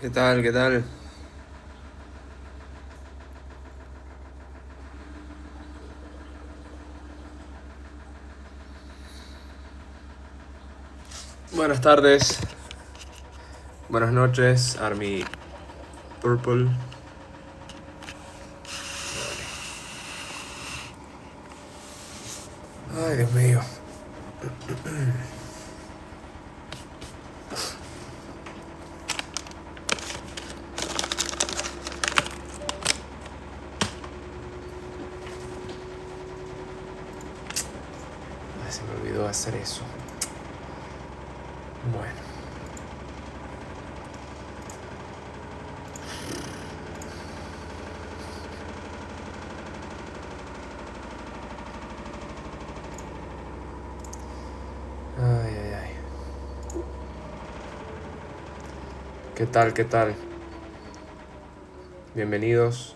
¿Qué tal? ¿Qué tal? Buenas tardes, buenas noches, Army Purple. Ay, Dios mío. Ay, se me olvidó hacer eso. Bueno. Ay, ay, ay. ¿Qué tal? ¿Qué tal? Bienvenidos.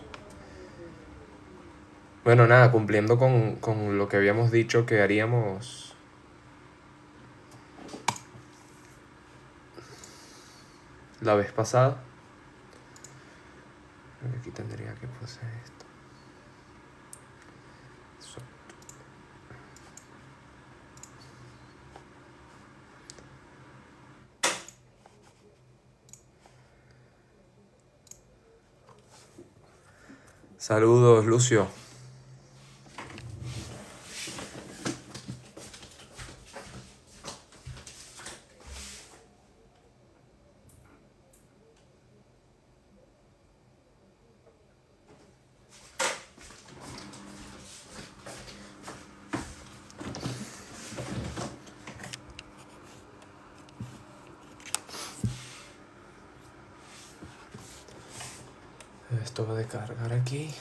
Bueno, nada, cumpliendo con lo que habíamos dicho que haríamos la vez pasada. Creo que aquí tendría que poner esto. Saludos, Lucio. Esto va a descargar aquí.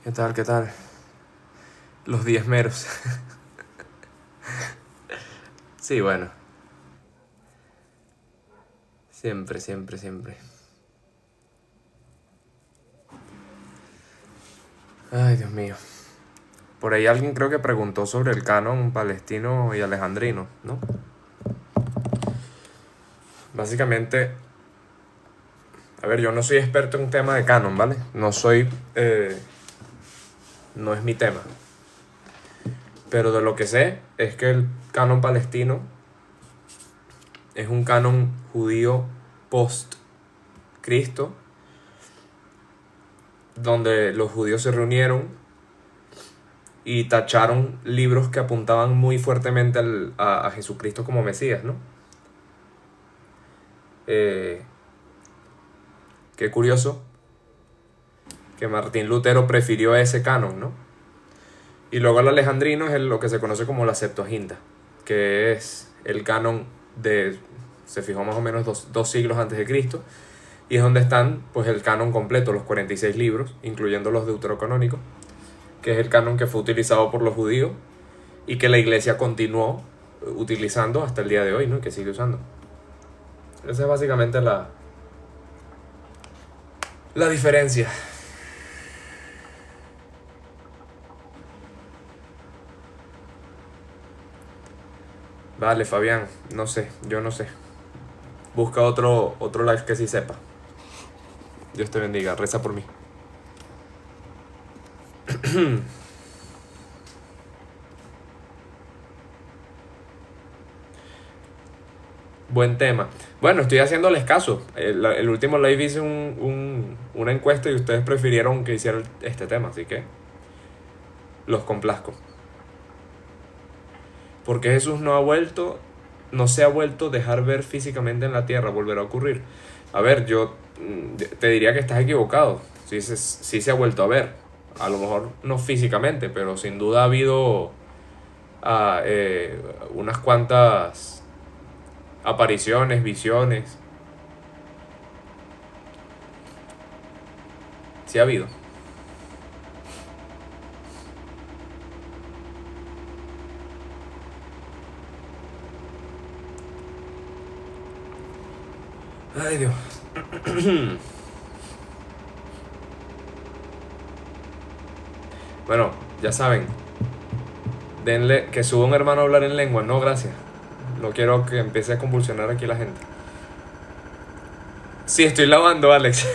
¿Qué tal? ¿Qué tal? Los diezmeros. Sí, bueno. Siempre, siempre, siempre. Ay, Dios mío. Por ahí alguien creo que preguntó sobre el canon palestino y alejandrino, ¿no? Básicamente, a ver, yo no soy experto en un tema de canon, ¿vale? No es mi tema. Pero de lo que sé es que el canon palestino es un canon judío post-Cristo, donde los judíos se reunieron y tacharon libros que apuntaban muy fuertemente a Jesucristo como Mesías, ¿no? Qué curioso que Martín Lutero prefirió ese canon, ¿no? Y luego el alejandrino es lo que se conoce como la Septuaginta, que es el canon se fijó más o menos dos siglos antes de Cristo, y es donde están pues el canon completo, los 46 libros, incluyendo los deuterocanónicos, que es el canon que fue utilizado por los judíos y que la iglesia continuó utilizando hasta el día de hoy, ¿no? Que sigue usando. Esa es básicamente la diferencia. Vale, Fabián, no sé, yo no sé. Busca otro live que sí sepa. Dios te bendiga, reza por mí. Buen tema. Bueno, estoy haciéndoles caso. El último live hice una encuesta y ustedes prefirieron que hiciera este tema, así que los complazco. Porque Jesús no se ha vuelto a dejar ver físicamente en la tierra, volverá a ocurrir. A ver, yo te diría que estás equivocado. Sí se ha vuelto a ver. A lo mejor no físicamente, pero sin duda ha habido unas cuantas apariciones, visiones. Sí ha habido. Ay, Dios. Bueno, ya saben. Denle que suba un hermano a hablar en lengua. No, gracias. No quiero que empiece a convulsionar aquí la gente. Sí, estoy lavando, Alex.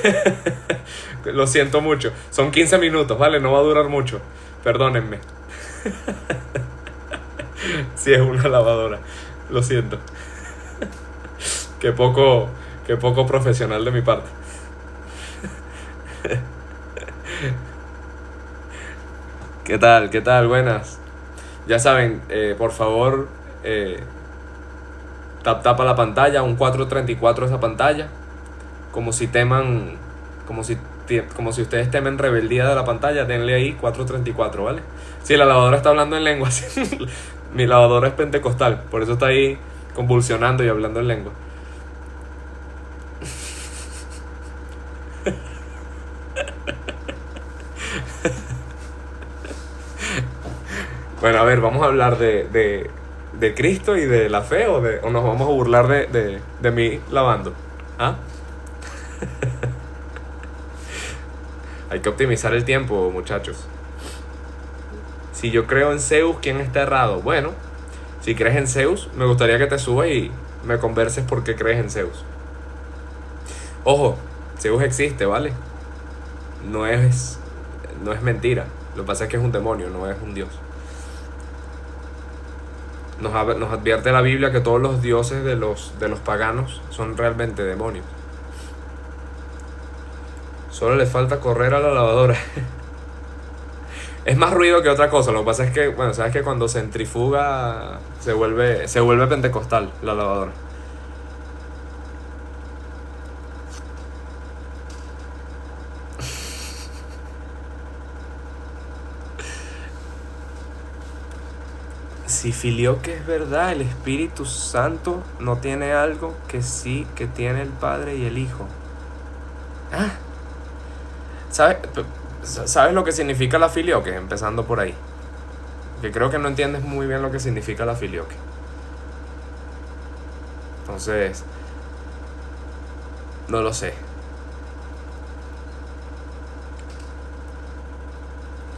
Lo siento mucho. Son 15 minutos, ¿vale? No va a durar mucho. Perdónenme. Sí, es una lavadora. Lo siento. Qué poco, qué poco profesional de mi parte. ¿Qué tal? ¿Qué tal? Buenas. Ya saben, por favor, eh, tapa la pantalla, un 434 esa pantalla. Como si teman, como si, como si ustedes temen rebeldía de la pantalla, denle ahí 434, ¿vale? Sí, la lavadora está hablando en lengua. Mi lavadora es pentecostal, por eso está ahí convulsionando y hablando en lengua. Bueno, a ver, vamos a hablar de Cristo y de la fe, o nos vamos a burlar de mí lavando. ¿Ah? Hay que optimizar el tiempo, muchachos. Si yo creo en Zeus, ¿quién está errado? Bueno, si crees en Zeus, me gustaría que te subas y me converses por qué crees en Zeus. Ojo, Zeus existe, ¿vale? No es, no es mentira. Lo que pasa es que es un demonio, no es un dios. Nos advierte la Biblia que todos los dioses de los paganos son realmente demonios. Solo le falta correr a la lavadora. Es más ruido que otra cosa. Lo que pasa es que, bueno, sabes que cuando centrifuga se vuelve pentecostal la lavadora. Si filioque es verdad, el Espíritu Santo no tiene algo que sí que tiene el Padre y el Hijo. Ah, ¿sabes? ¿Sabes lo que significa la filioque? Empezando por ahí. Que creo que no entiendes muy bien lo que significa la filioque. Entonces, no lo sé.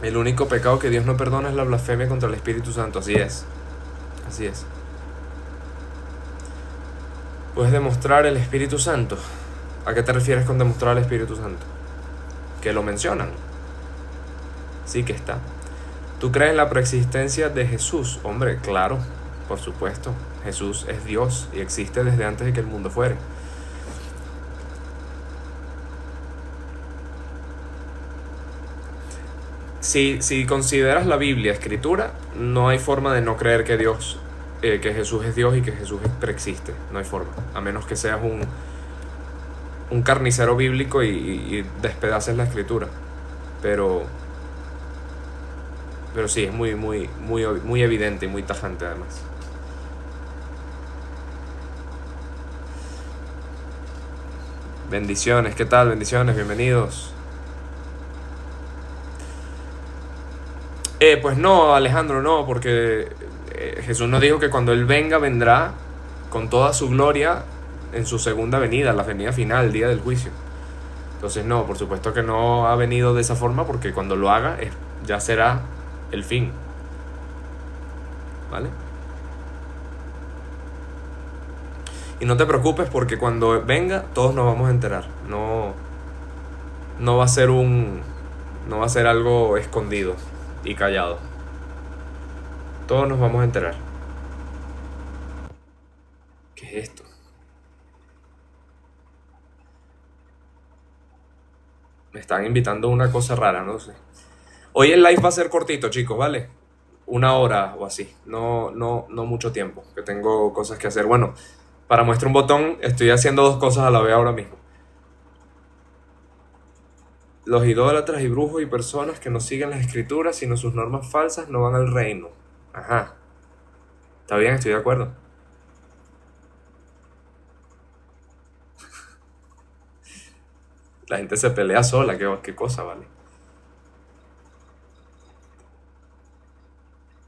El único pecado que Dios no perdona es la blasfemia contra el Espíritu Santo. Así es. Así es. ¿Puedes demostrar el Espíritu Santo? ¿A qué te refieres con demostrar el Espíritu Santo? Que lo mencionan. Sí que está. ¿Tú crees en la preexistencia de Jesús? Hombre, claro, por supuesto. Jesús es Dios y existe desde antes de que el mundo fuere. Si consideras la Biblia escritura, no hay forma de no creer que que Jesús es Dios y que Jesús preexiste. No hay forma. A menos que seas un carnicero bíblico y despedaces la escritura. Pero sí, es muy evidente y muy tajante además. Bendiciones, ¿qué tal? Bendiciones, bienvenidos. Pues no, Alejandro, no, porque Jesús nos dijo que cuando Él venga, vendrá con toda su gloria en su segunda venida, la venida final, el día del juicio. Entonces no, por supuesto que no ha venido de esa forma, porque cuando lo haga ya será el fin. ¿Vale? Y no te preocupes porque cuando venga todos nos vamos a enterar. No va a ser no va a ser algo escondido y callado. Todos nos vamos a enterar. ¿Qué es esto? Me están invitando a una cosa rara, no sé. Hoy el live va a ser cortito, chicos, ¿vale? 1 hora o así. No mucho tiempo, que tengo cosas que hacer. Bueno, para muestra un botón, estoy haciendo 2 cosas a la vez ahora mismo. Los idólatras y brujos y personas que no siguen las escrituras sino sus normas falsas no van al reino. Ajá. Está bien, estoy de acuerdo. La gente se pelea sola, qué cosa, ¿vale?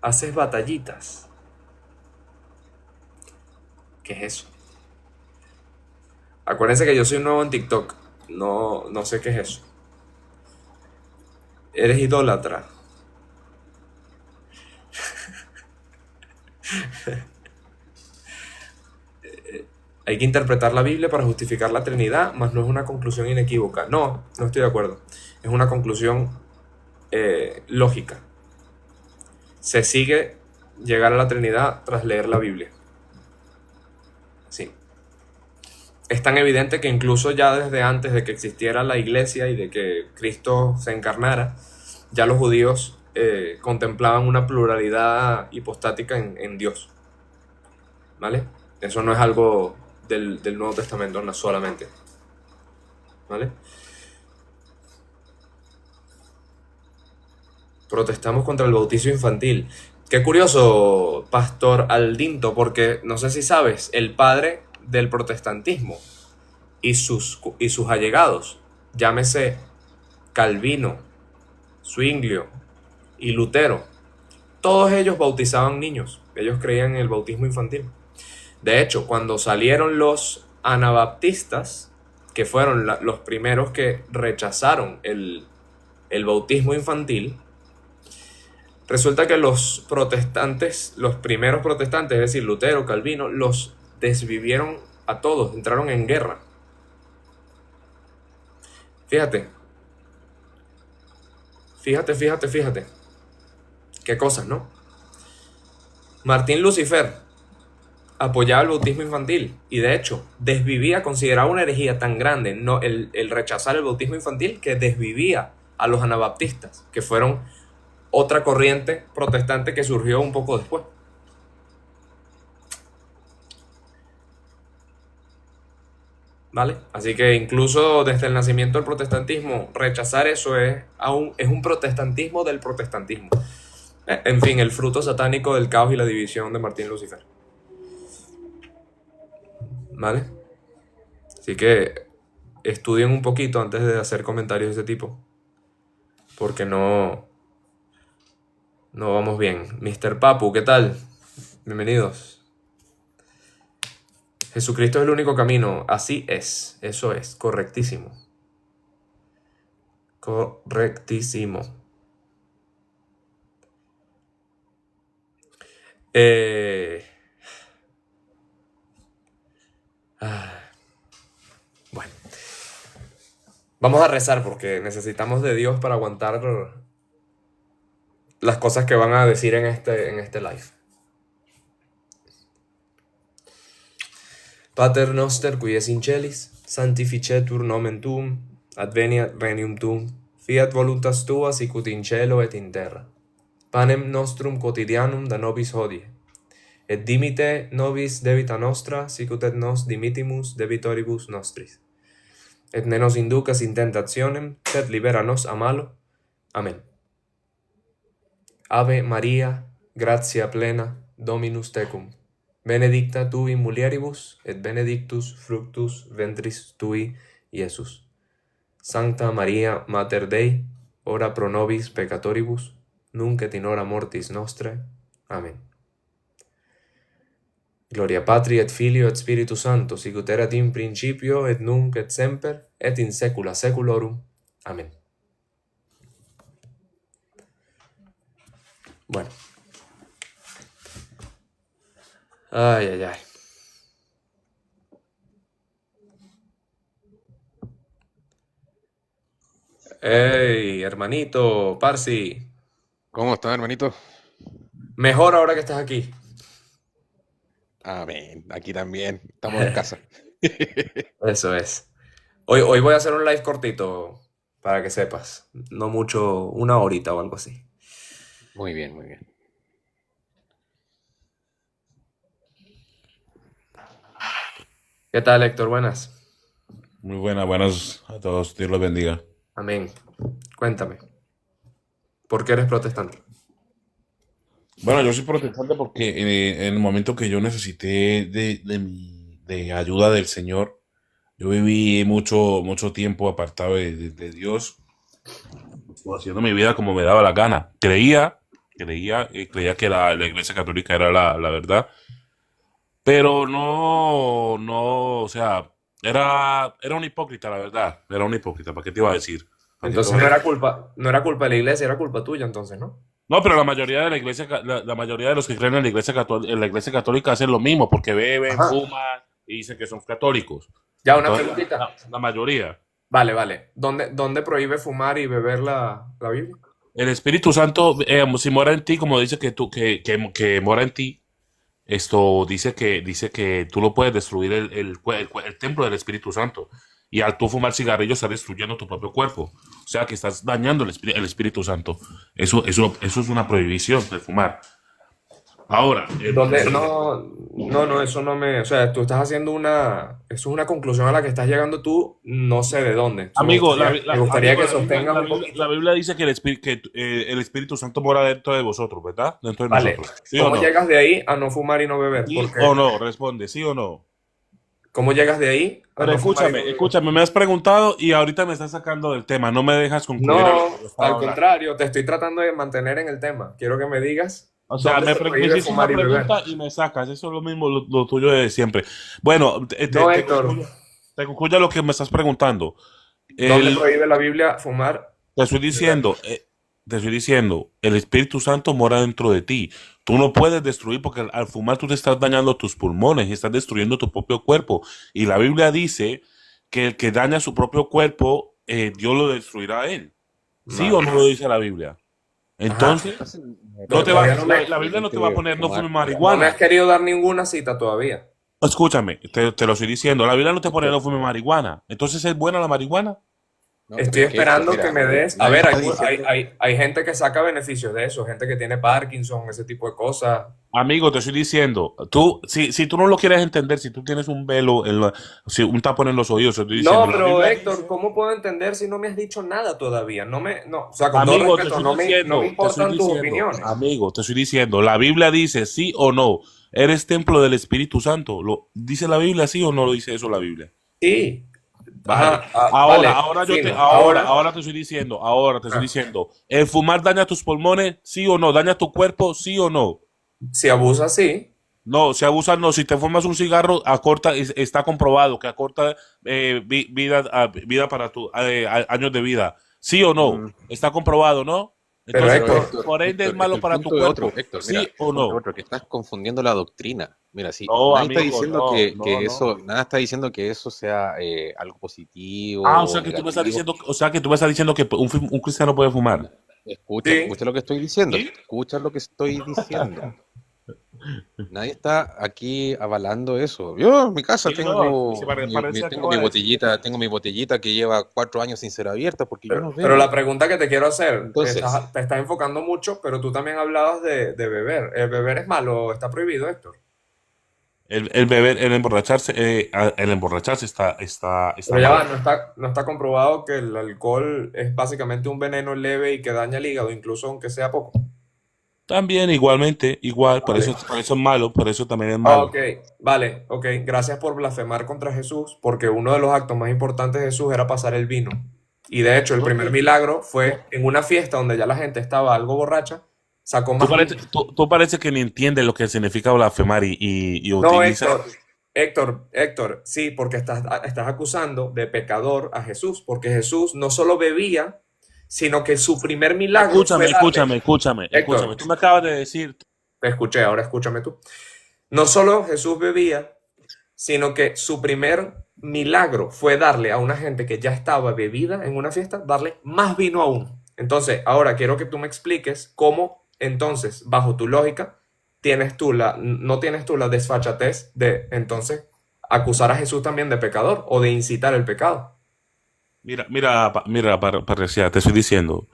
Haces batallitas. ¿Qué es eso? Acuérdense que yo soy nuevo en TikTok. No sé qué es eso. Eres idólatra. Hay que interpretar la Biblia para justificar la Trinidad, mas no es una conclusión inequívoca. No estoy de acuerdo. Es una conclusión lógica. Se sigue llegar a la Trinidad tras leer la Biblia. Sí. Es tan evidente que incluso ya desde antes de que existiera la iglesia y de que Cristo se encarnara, ya los judíos contemplaban una pluralidad hipostática en Dios. ¿Vale? Eso no es algo del Nuevo Testamento, no solamente. ¿Vale? Protestamos contra el bautizo infantil. Qué curioso, Pastor Aldinto, porque no sé si sabes, el padre del protestantismo y sus allegados, llámese Calvino, Zwinglio y Lutero, todos ellos bautizaban niños. Ellos creían en el bautismo infantil. De hecho, cuando salieron los anabaptistas, que fueron los primeros que rechazaron el bautismo infantil, resulta que los protestantes, los primeros protestantes, es decir, Lutero, Calvino, los desvivieron a todos, entraron en guerra. Fíjate. Qué cosas, ¿no? Martín Lucifer apoyaba el bautismo infantil y de hecho desvivía, consideraba una herejía tan grande el rechazar el bautismo infantil, que desvivía a los anabaptistas, que fueron otra corriente protestante que surgió un poco después. ¿Vale? Así que incluso desde el nacimiento del protestantismo, rechazar eso es un protestantismo del protestantismo. En fin, el fruto satánico del caos y la división de Martín Lucifer. ¿Vale? Así que estudien un poquito antes de hacer comentarios de ese tipo, porque no vamos bien. Mr. Papu, ¿qué tal? Bienvenidos. Jesucristo es el único camino. Así es. Eso es. Correctísimo. Correctísimo. Bueno. Vamos a rezar porque necesitamos de Dios para aguantar las cosas que van a decir en este live. Pater noster qui es in celis, sanctificetur nomen tuum, adveniat regnum tuum, fiat voluntas tua sicut in cielo et in terra. Panem nostrum quotidianum da nobis hodie, et dimite nobis debita nostra, sicut et nos dimitimus debitoribus nostris. Et ne nos inducas in tentationem, sed libera nos a malo. Amén. Ave Maria, gratia plena, Dominus tecum. Benedicta tu in mulieribus, et benedictus fructus ventris tui, Iesus. Sancta Maria, Mater Dei, ora pro nobis peccatoribus, nunc et in hora mortis nostrae. Amén. Gloria Patri et Filio et Spiritus Sancto, sicut erat in principio et nunc et semper et in saecula saeculorum. Amén. Bueno. Ay. Hey, hermanito, Parsi. ¿Cómo estás, hermanito? Mejor ahora que estás aquí. Amén. Aquí también. Estamos en casa. Eso es. Hoy voy a hacer un live cortito, para que sepas. No mucho, una horita o algo así. Muy bien, muy bien. ¿Qué tal, Héctor? Buenas. Muy buenas a todos. Dios los bendiga. Amén. Cuéntame. ¿Por qué eres protestante? Bueno, yo soy protestante porque en el momento que yo necesité de ayuda del Señor, yo viví mucho tiempo apartado de Dios, haciendo mi vida como me daba la gana. Creía que la Iglesia Católica era la verdad, pero no, o sea, Era un hipócrita, la verdad. Era un hipócrita, ¿para qué te iba a decir? ¿Para qué te Entonces iba a decir? no era culpa de la iglesia, era culpa tuya entonces, ¿no? No, pero la mayoría de la iglesia, la mayoría de los que creen en la iglesia católica hacen lo mismo, porque beben, Ajá. fuman y dicen que son católicos. Ya, una Entonces, preguntita. la mayoría. Vale, vale. ¿Dónde prohíbe fumar y beber la Biblia? El Espíritu Santo, si mora en ti, como dice que mora en ti, esto dice que tú lo puedes destruir el templo del Espíritu Santo. Y al tú fumar cigarrillos estás destruyendo tu propio cuerpo. O sea que estás dañando el Espíritu Santo. Eso es una prohibición de fumar. Ahora, Donde, no, eso no me, o sea, tú estás haciendo eso es una conclusión a la que estás llegando tú, no sé de dónde. amigo, Me gustaría amigo, que sostengas un La poquito. Biblia dice que el Espíritu Santo mora dentro de vosotros, ¿verdad? Dentro de Vale, nosotros. ¿Sí o ¿cómo no? llegas de ahí a no fumar y no beber? ¿Sí Porque, o no? Responde, ¿sí o no? ¿cómo llegas de ahí a Pero no fumar y no escúchame, beber? escúchame, me has preguntado y ahorita me estás sacando del tema, no me dejas concluir a lo que No, yo estaba al hablando. contrario, te estoy tratando de mantener en el tema. Quiero que me digas O sea, dónde se me prohíbe hiciste una fumar y beber. pregunta y me sacas, eso es lo mismo, lo tuyo de siempre. Bueno, No, Héctor, te concluyo lo que me estás preguntando. ¿dónde El, prohíbe la Biblia fumar Te estoy y beber? diciendo, te estoy diciendo, el Espíritu Santo mora dentro de ti. Tú no puedes destruir porque al fumar tú te estás dañando tus pulmones y estás destruyendo tu propio cuerpo. Y la Biblia dice que el que daña su propio cuerpo, Dios lo destruirá a él. ¿Sí o Vale. no lo dice la Biblia? Ajá, Entonces, no pero te va, todavía la Biblia no te va a poner no fume no me has marihuana. querido dar ninguna cita todavía. Escúchame, te lo estoy diciendo, la Biblia no te pone no fume marihuana. Entonces, ¿es buena la marihuana? No, pero Estoy es que Héctor, esperando que mira, me des. A nadie ver, está diciendo, hay gente que saca beneficios de eso, gente que tiene Parkinson, ese tipo de cosas. Amigo, te estoy diciendo, si tú no lo quieres entender, si tú tienes un velo, un tapón en los oídos, te estoy diciendo, No, la pero Biblia Héctor, dice, ¿cómo puedo entender si no me has dicho nada todavía? No, o sea, con todo amigo, respeto, no me importan tus opiniones. amigo, te estoy diciendo, la Biblia dice sí o no, eres templo del Espíritu Santo, ¿dice la Biblia sí o no lo dice eso la Biblia? Sí, Vale. ajá, Ahora, vale, fino. Ahora, ahora te estoy ah, diciendo, ¿el fumar daña tus pulmones? ¿Sí o no? ¿Daña tu cuerpo? ¿Sí o no? si abusas, sí. No, si abusan, no. Si te fumas un cigarro, acorta, está comprobado que acorta vida para años de vida. ¿Sí o no? mm, Está comprobado, ¿no? Pero Entonces, pero Héctor, por ende es Héctor, es que malo el para tu punto de otro, cuerpo. Héctor, mira, ¿Sí el o punto de no? otro, que estás confundiendo la doctrina. Mira, sí, No, nadie está amigo, diciendo no, no, que no. eso, nada está diciendo que eso sea algo positivo O o sea que tú me estás negativo. diciendo, o sea que tú me estás diciendo que un cristiano puede fumar. Escucha, sí. escucha lo que estoy diciendo, ¿Sí? escucha lo que estoy diciendo. Nadie está aquí avalando eso. Yo en mi casa Sí, no, se parece que acaba de decir. tengo mi botellita que lleva 4 años sin ser abierta porque yo no Pero la bebo. pregunta que te quiero hacer, Entonces, te estás enfocando mucho, pero tú también hablabas de beber. ¿El beber es malo? ¿Está prohibido, Héctor? El beber, el emborracharse está Pero ya va, mal. no está comprobado que el alcohol es básicamente un veneno leve y que daña el hígado, incluso aunque sea poco. También, igualmente, igual, Vale. por eso es malo, por eso también es Ah, malo. ok, vale, ok. Gracias por blasfemar contra Jesús, porque uno de los actos más importantes de Jesús era pasar el vino. Y de hecho, el No primer te- milagro no- fue en una fiesta donde ya la gente estaba algo borracha, sacó tú, más parece, vino. tú parece que ni entiendes lo que significa blasfemar y No, utiliza. Héctor, sí, porque estás acusando de pecador a Jesús, porque Jesús no solo bebía, sino que su primer milagro fue darle. Escúchame. Héctor, Tú me acabas de decir, te escuché, ahora escúchame tú. No solo Jesús bebía, sino que su primer milagro fue darle a una gente que ya estaba bebida en una fiesta, darle más vino aún. Entonces, ahora quiero que tú me expliques cómo, entonces, bajo tu lógica, no tienes tú la desfachatez de, entonces, acusar a Jesús también de pecador o de incitar el pecado. mira, parecía, te estoy diciendo.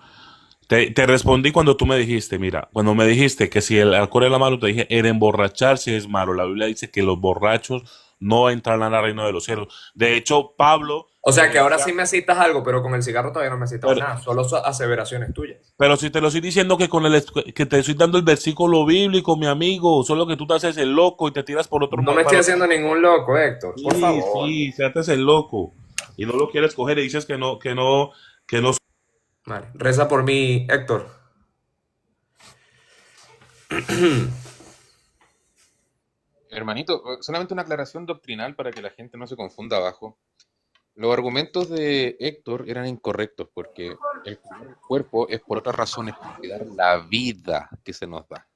Te respondí cuando tú me dijiste, mira, cuando me dijiste que si el alcohol era malo, te dije, el emborracharse es malo. La Biblia dice que los borrachos no entrarán al reino de los cielos. De hecho, Pablo O le sea que ahora decía, sí me citas algo, pero con el cigarro todavía no me citas pero, nada, solo aseveraciones tuyas. pero si te lo estoy diciendo que te estoy dando el versículo bíblico, mi amigo, solo que tú te haces el loco y te tiras por otro, No me para estoy otro. haciendo ningún loco, Héctor, por Sí, favor. sí, se haces el loco y no lo quieres coger y dices que no. Vale, reza por mí, Héctor. Hermanito, solamente una aclaración doctrinal para que la gente no se confunda abajo. Los argumentos de Héctor eran incorrectos porque el cuerpo es por otras razones, por cuidar la vida que se nos da.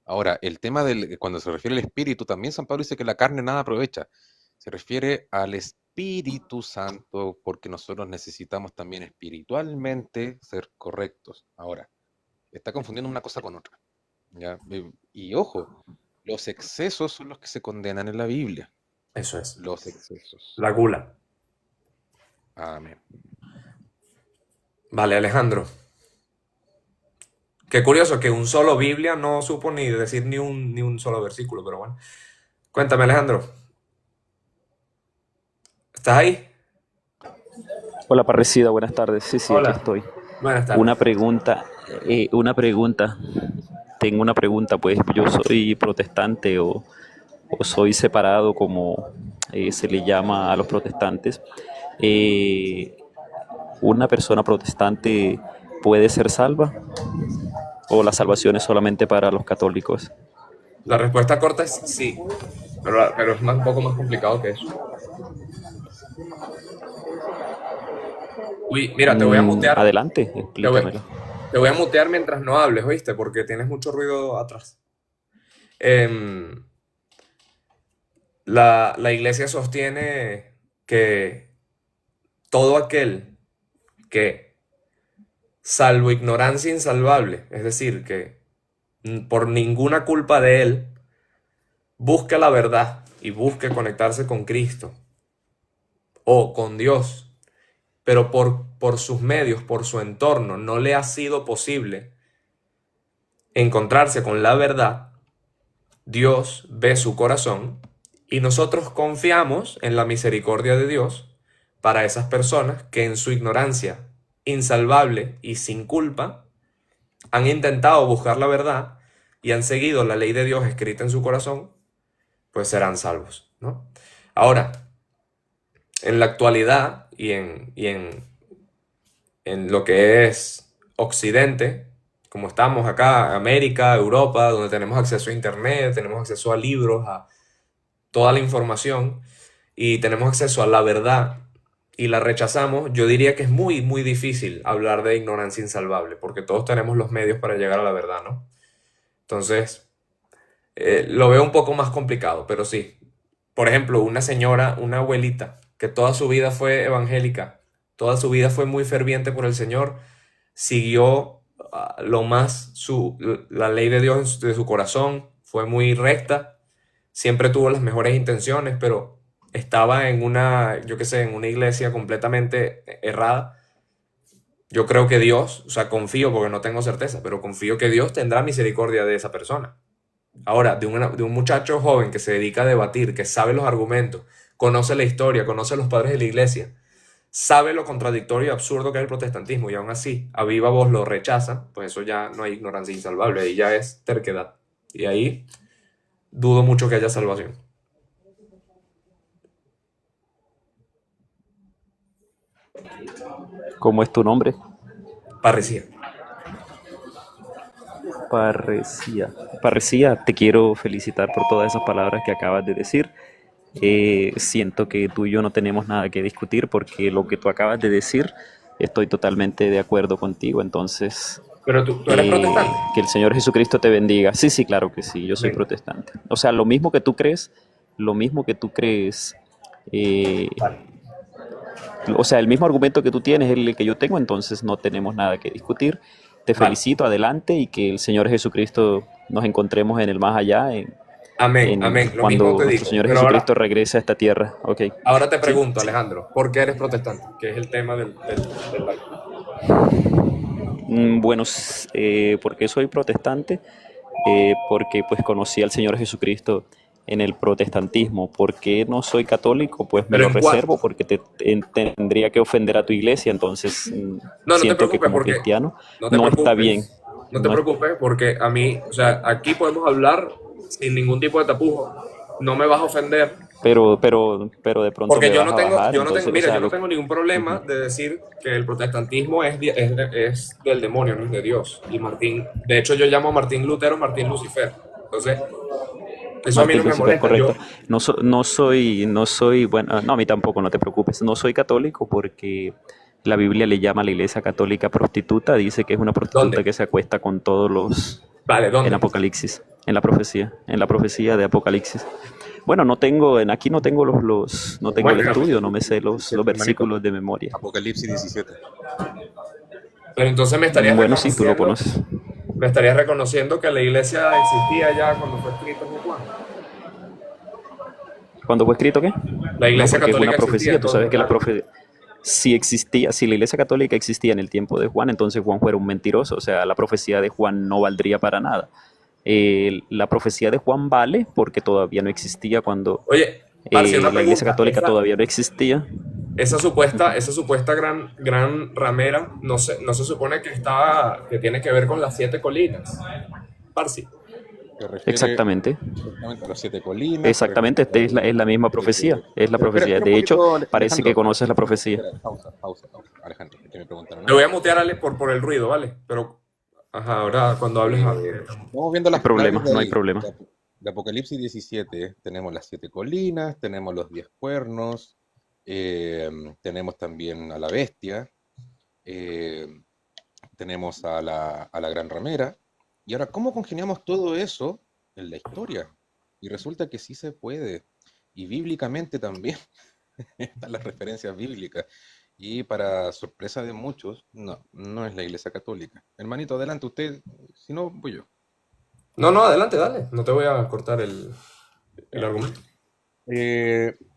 Ahora, el tema cuando se refiere al espíritu, también San Pablo dice que la carne nada aprovecha. Se refiere al Espíritu Santo porque nosotros necesitamos también espiritualmente ser correctos. Ahora, está confundiendo una cosa con otra. ¿Ya? Y ojo, los excesos son los que se condenan en la Biblia. Eso es. Los excesos. La gula. Amén. Vale, Alejandro. Qué curioso que un solo Biblia no supo ni decir ni un solo versículo, pero bueno. Cuéntame, Alejandro. ¿Estás ahí? Hola, Parrecida, buenas tardes. Sí, sí, Hola. aquí estoy. Buenas tardes. Una pregunta. Tengo una pregunta, pues yo soy protestante o soy separado, como se le llama a los protestantes. ¿Una persona protestante puede ser salva? ¿O la salvación es solamente para los católicos? La respuesta corta es sí, pero es un poco más complicado que eso. Uy, mira, te voy a mutear. Adelante, Te voy, explícamelo. te voy a mutear mientras no hables, ¿oíste? Porque tienes mucho ruido atrás. Em, la iglesia sostiene que todo aquel que, salvo ignorancia insalvable, es decir, que por ninguna culpa de él, busque la verdad y busque conectarse con Cristo o con Dios, pero por sus medios, por su entorno, no le ha sido posible encontrarse con la verdad, Dios ve su corazón y nosotros confiamos en la misericordia de Dios para esas personas que en su ignorancia insalvable y sin culpa han intentado buscar la verdad y han seguido la ley de Dios escrita en su corazón, pues serán salvos, ¿no? Ahora, en la actualidad y en lo que es Occidente, como estamos acá, América, Europa, donde tenemos acceso a Internet, tenemos acceso a libros, a toda la información y tenemos acceso a la verdad y la rechazamos, yo diría que es muy, muy difícil hablar de ignorancia insalvable, porque todos tenemos los medios para llegar a la verdad, ¿no? Entonces, lo veo un poco más complicado, pero sí. Por ejemplo, una señora, una abuelita, que toda su vida fue evangélica, toda su vida fue muy ferviente por el Señor, siguió lo más la ley de Dios de su corazón, fue muy recta, siempre tuvo las mejores intenciones, pero estaba en una, yo qué sé, en una iglesia completamente errada. Yo creo que Dios, o sea, confío porque no tengo certeza, pero confío que Dios tendrá misericordia de esa persona. Ahora, de un muchacho joven que se dedica a debatir, que sabe los argumentos, conoce la historia, conoce a los padres de la iglesia, sabe lo contradictorio y absurdo que es el protestantismo y aún así a viva voz lo rechaza, pues eso ya no hay ignorancia insalvable, ahí ya es terquedad. Y ahí dudo mucho que haya salvación. ¿Cómo es tu nombre? Parresía. Parresía, te quiero felicitar por todas esas palabras que acabas de decir. Siento que tú y yo no tenemos nada que discutir porque lo que tú acabas de decir, estoy totalmente de acuerdo contigo. Entonces, Pero tú eres protestante. que el Señor Jesucristo te bendiga. Sí, sí, claro que sí, yo soy Bien. protestante. O sea, lo mismo que tú crees, Vale. o sea, el mismo argumento que tú tienes es el que yo tengo, entonces no tenemos nada que discutir. Te Vale. felicito, adelante, y que el Señor Jesucristo nos encontremos en el más allá, Amén, amén. Lo cuando mismo te nuestro digo. Señor Pero Jesucristo regrese a esta tierra. Ok. ahora te Sí. pregunto, Alejandro, ¿por qué eres protestante? Que es el tema del live. Bueno, ¿por qué soy protestante? Porque pues conocí al Señor Jesucristo en el protestantismo. ¿Por qué no soy católico? Pues me ¿Pero lo en cuál? reservo porque tendría que ofender a tu iglesia, entonces No, no te siento que preocupes como porque cristiano no te no está preocupes. bien. No te No es- preocupes porque a mí, o sea, aquí podemos hablar sin ningún tipo de tapujo. No me vas a ofender. pero de pronto Porque me yo vas no a tengo, bajar, yo no tengo, entonces, o mira, sea, yo no tengo ningún problema de decir que el protestantismo es del demonio, no es de Dios. Y Martín, de hecho yo llamo a Martín Lutero Martín Lucifer. Entonces, Eso a mí no Martín, me súper molesta. Yo, correcto. No soy, bueno, no, a mí tampoco, no te preocupes. No soy católico porque la Biblia le llama a la iglesia católica prostituta, dice que es una prostituta ¿dónde? que se acuesta con todos los, Vale, en ¿dónde? Apocalipsis, en la profecía de Apocalipsis. Bueno, no tengo, aquí no tengo no tengo el Muéstrame. estudio, no me sé los 17, hermanito. versículos de memoria. Apocalipsis 17. Pero entonces me estarías Bueno, sí, tú lo reconociendo, conoces. me estarías reconociendo que la iglesia existía ya cuando fue escrito en Juan. ¿Cuándo fue escrito qué? La No, iglesia porque es una católica existía profecía. Tú sabes entonces, que la ¿verdad? profecía, si existía, si la iglesia católica existía en el tiempo de Juan, entonces Juan fuera un mentiroso. O sea, la profecía de Juan no valdría para nada. La profecía de Juan vale porque todavía no existía cuando Oye, parce, una la iglesia pregunta. católica todavía no existía. Esa supuesta gran ramera, no se supone que que tiene que ver con las 7 colinas. Parce. Se refiere Exactamente. exactamente a las 7 colinas, se refiere Exactamente, es la misma profecía. Es la Pero espera, profecía. espera un De hecho, poquito, parece que Alejandro. conoces la profecía. Espera, pausa, pausa, pausa. Alejandro, que me preguntaron Te voy algo. a mutear por el ruido, ¿vale? Pero, ajá, ahora cuando hables... Vamos viendo No hay las claves problema, de no hay ahí. problema. De Apocalipsis 17 tenemos las 7 colinas, tenemos los 10 cuernos, tenemos también a la bestia, eh, tenemos a la gran ramera. Y ahora, ¿cómo congeniamos todo eso en la historia? Y resulta que sí se puede. Y bíblicamente también están las referencias bíblicas. Y para sorpresa de muchos, no, no es la Iglesia Católica. Hermanito, adelante usted, si no, voy yo. No, no, adelante, dale. No te voy a cortar el Ya. argumento.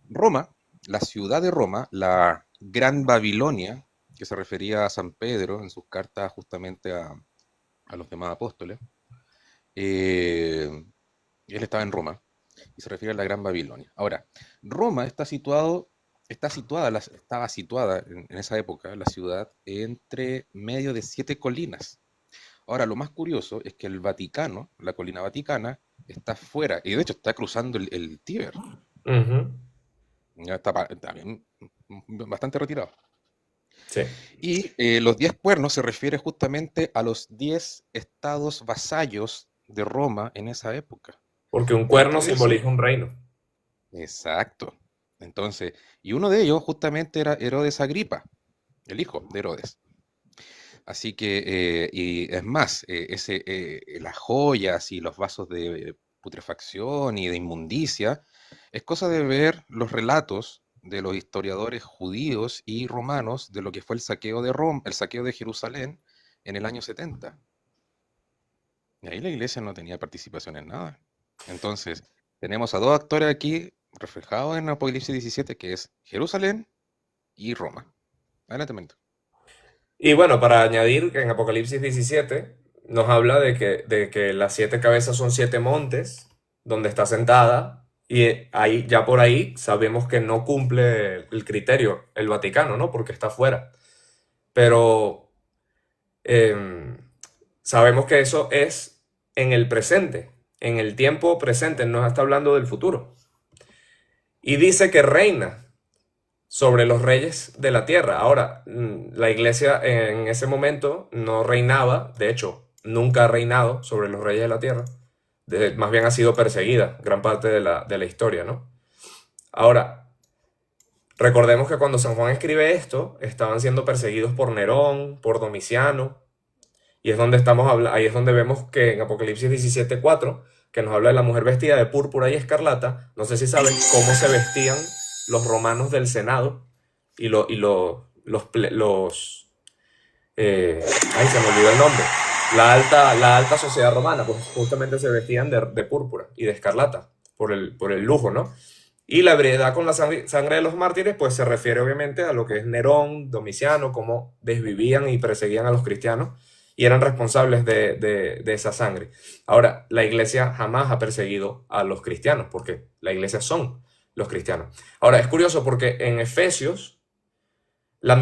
Roma, la ciudad de Roma, la Gran Babilonia, que se refería a San Pedro en sus cartas justamente a los demás apóstoles, eh, él estaba en Roma y se refiere a la Gran Babilonia. Ahora, Roma estaba situada en esa época, la ciudad, entre medio de 7 colinas. Ahora, lo más curioso es que el Vaticano, la colina vaticana, está fuera, y de hecho está cruzando el Tíber. Ujú. Ya está bien, bastante retirado. Sí. Y los 10 cuernos se refiere justamente a los 10 estados vasallos de Roma en esa época. Porque un cuerno Entre eso, simboliza un reino. exacto. Entonces, y uno de ellos justamente era Herodes Agripa, el hijo de Herodes. Así que, y es más, las joyas y los vasos de putrefacción y de inmundicia, es cosa de ver los relatos de los historiadores judíos y romanos de lo que fue el saqueo de Roma, el saqueo de Jerusalén en el año 70. Y ahí la iglesia no tenía participación en nada. Entonces, tenemos a dos actores aquí reflejados en Apocalipsis 17, que es Jerusalén y Roma. Adelante, Mento. Y bueno, para añadir, en Apocalipsis 17 nos habla de que las 7 cabezas son 7 montes donde está sentada, y ahí, ya por ahí sabemos que no cumple el criterio el Vaticano, ¿no? Porque está fuera. Pero em, sabemos que eso es en el presente, en el tiempo presente, no está hablando del futuro. Y dice que reina sobre los reyes de la tierra. Ahora, la iglesia en ese momento no reinaba, de hecho, nunca ha reinado sobre los reyes de la tierra. Más bien ha sido perseguida gran parte de la historia, ¿no? Ahora, recordemos que cuando San Juan escribe esto, estaban siendo perseguidos por Nerón, por Domiciano, y es donde ahí es donde vemos que en Apocalipsis 17:4, que nos habla de la mujer vestida de púrpura y escarlata. No sé si saben cómo se vestían los romanos del Senado y ay, se me olvidó el nombre. La alta sociedad romana, pues justamente se vestían de púrpura y de escarlata por el lujo, ¿no? Y la ebriedad con la sangre de los mártires, pues se refiere obviamente a lo que es Nerón, Domiciano, cómo desvivían y perseguían a los cristianos y eran responsables de esa sangre. Ahora, la iglesia jamás ha perseguido a los cristianos, porque la iglesia son los cristianos. Ahora, es curioso porque en Efesios, la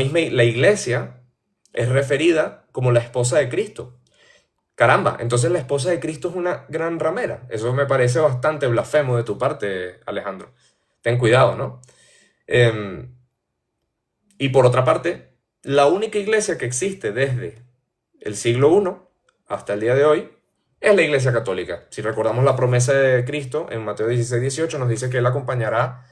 iglesia es referida como la esposa de Cristo. Caramba, entonces la esposa de Cristo es una gran ramera. Eso me parece bastante blasfemo de tu parte, Alejandro. Ten cuidado, ¿no? Y por otra parte, la única iglesia que existe desde el siglo I hasta el día de hoy es la Iglesia Católica. Si recordamos la promesa de Cristo en Mateo 16:18, nos dice que Él acompañará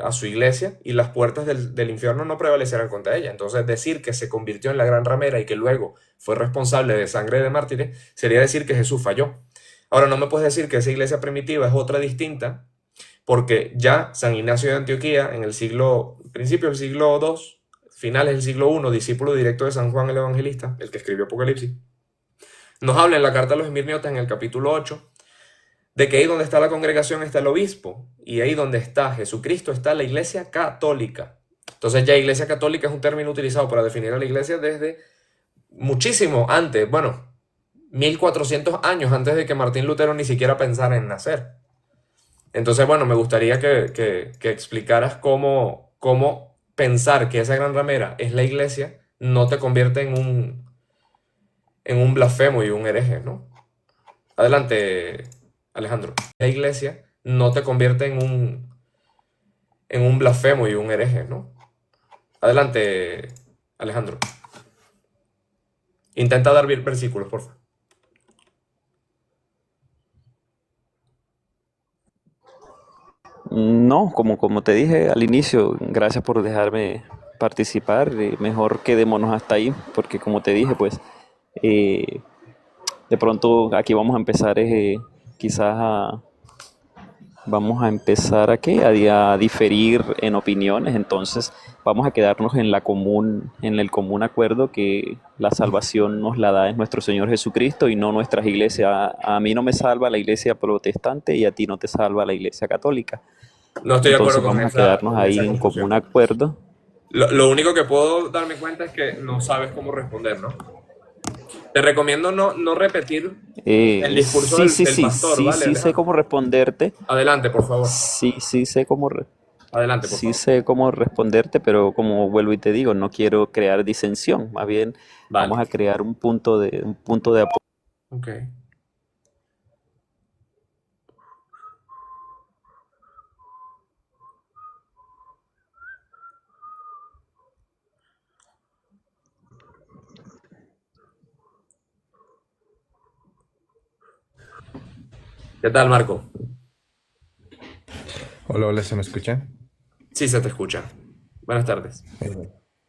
a su iglesia y las puertas del infierno no prevalecerán contra ella. Entonces, decir que se convirtió en la gran ramera y que luego fue responsable de sangre de mártires sería decir que Jesús falló. Ahora, no me puedes decir que esa iglesia primitiva es otra distinta, porque ya San Ignacio de Antioquía, en el principio del siglo II, finales del siglo I, discípulo directo de San Juan el Evangelista, el que escribió Apocalipsis, nos habla en la carta a los Esmirniotas, en el capítulo 8, de que ahí donde está la congregación está el obispo, y ahí donde está Jesucristo está la iglesia católica. Entonces ya iglesia católica es un término utilizado para definir a la iglesia desde muchísimo antes, 1400 años antes de que Martín Lutero ni siquiera pensara en nacer. Entonces, me gustaría que explicaras cómo pensar que esa gran ramera es la iglesia no te convierte en un blasfemo y un hereje, ¿no? Adelante, Alejandro. La iglesia no te convierte en un blasfemo y un hereje, ¿no? Adelante, Alejandro. Intenta dar bien versículos, por favor. No, como te dije al inicio, gracias por dejarme participar. Mejor quedémonos hasta ahí, porque como te dije, pues eh, de pronto aquí vamos a empezar quizás vamos a empezar a diferir en opiniones. Entonces vamos a quedarnos en el común acuerdo que la salvación nos la da es nuestro Señor Jesucristo y no nuestras iglesias. A mí no me salva la iglesia protestante y a ti no te salva la iglesia católica. No estoy de acuerdo Entonces con vamos a quedarnos ahí esa en conclusión. común acuerdo. Lo único que puedo darme cuenta es que no sabes cómo responder, ¿no? Te recomiendo no repetir el discurso del pastor, Sí, ¿vale, sí sé Alejandro? cómo responderte. Adelante, por favor. Sí sé cómo, Adelante, por sí favor. sé cómo responderte, pero como vuelvo y te digo, no quiero crear disensión. Más bien vamos Vale. a crear un punto de apoyo. Ok. ¿Qué tal, Marco? Hola, hola, ¿se me escucha? Sí, se te escucha. Buenas tardes.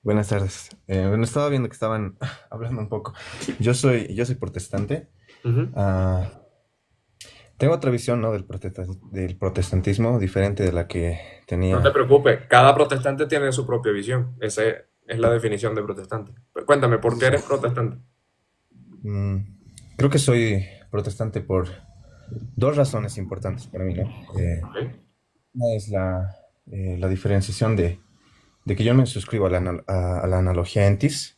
Buenas tardes. Estaba viendo que estaban hablando un poco. Yo soy protestante. Ujú. Tengo otra visión, ¿no? Del protestantismo diferente de la que No te tenía. preocupes, cada protestante tiene su propia visión. Esa es la definición de protestante. Cuéntame, ¿por qué eres protestante? Mm, Creo que soy protestante por dos razones importantes para mí, ¿no? Ok. Una es la diferenciación de que yo me suscribo a la analogía entis,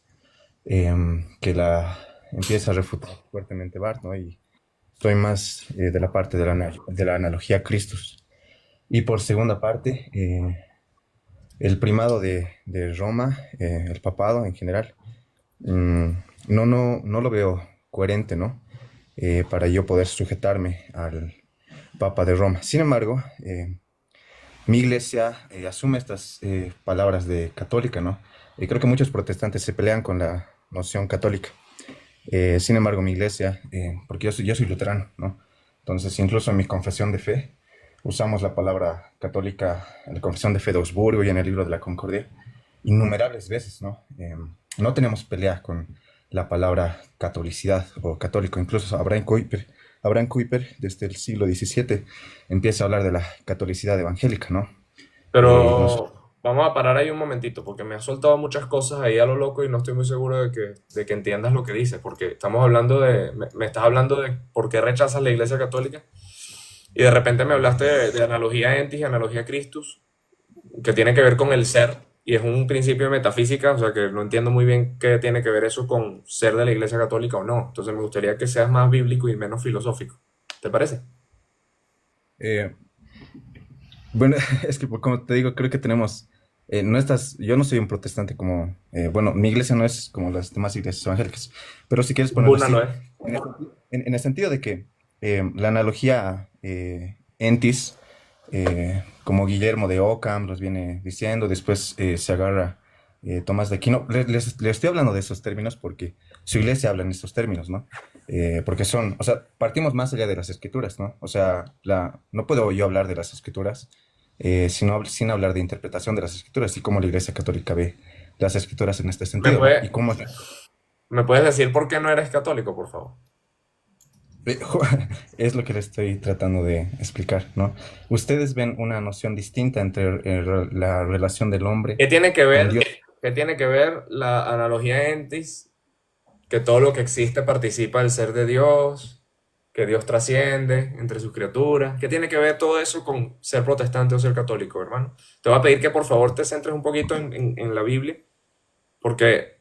que la empieza a refutar fuertemente Barth, ¿no? Y estoy más de la parte de la analogía Christus. Y por segunda parte, el primado de Roma, el papado en general, mm, no lo veo coherente, ¿no? Para yo poder sujetarme al Papa de Roma. Sin embargo, mi iglesia asume estas palabras de católica, ¿no? Y creo que muchos protestantes se pelean con la noción católica. Sin embargo, mi iglesia, porque yo soy luterano, ¿no? Entonces, incluso en mi confesión de fe, usamos la palabra católica en la confesión de fe de Augsburgo y en el libro de la Concordia, innumerables veces, ¿no? No tenemos pelea con la palabra catolicidad o católico. Incluso Abraham Kuyper, desde el siglo XVII, empieza a hablar de la catolicidad evangélica, ¿no? Pero vamos a parar ahí un momentito, porque me has soltado muchas cosas ahí a lo loco y no estoy muy seguro de que entiendas lo que dices, porque estamos hablando me estás hablando de por qué rechazas la Iglesia Católica y de repente me hablaste de analogía entis y analogía Christus, que tiene que ver con el ser y es un principio de metafísica, o sea que no entiendo muy bien qué tiene que ver eso con ser de la Iglesia Católica o no. Entonces me gustaría que seas más bíblico y menos filosófico. ¿Te parece? Eh, bueno, es que como te digo, creo que tenemos, yo no soy un protestante como, bueno, mi iglesia no es como las demás iglesias evangélicas, pero si quieres ponerlo Una así, no es. en el sentido de que la analogía entis, como Guillermo de Ockham los viene diciendo, después se agarra Tomás de Aquino. Les estoy hablando de esos términos porque su iglesia habla en estos términos, ¿no? porque son, o sea, partimos más allá de las escrituras, ¿no? O sea, no puedo yo hablar de las escrituras sin hablar de interpretación de las escrituras y cómo la Iglesia Católica ve las escrituras en este ¿Me sentido, ¿no? Y puede, cómo me puedes decir por qué no eres católico, por favor? es lo que le estoy tratando de explicar, ¿no? Ustedes ven una noción distinta entre la relación del hombre ¿Qué tiene que con ver, Dios. qué tiene que ver la analogía entis, que todo lo que existe participa del ser de Dios, que Dios trasciende entre sus criaturas? ¿Qué tiene que ver todo eso con ser protestante o ser católico, hermano? Te voy a pedir que por favor te centres un poquito en la Biblia, porque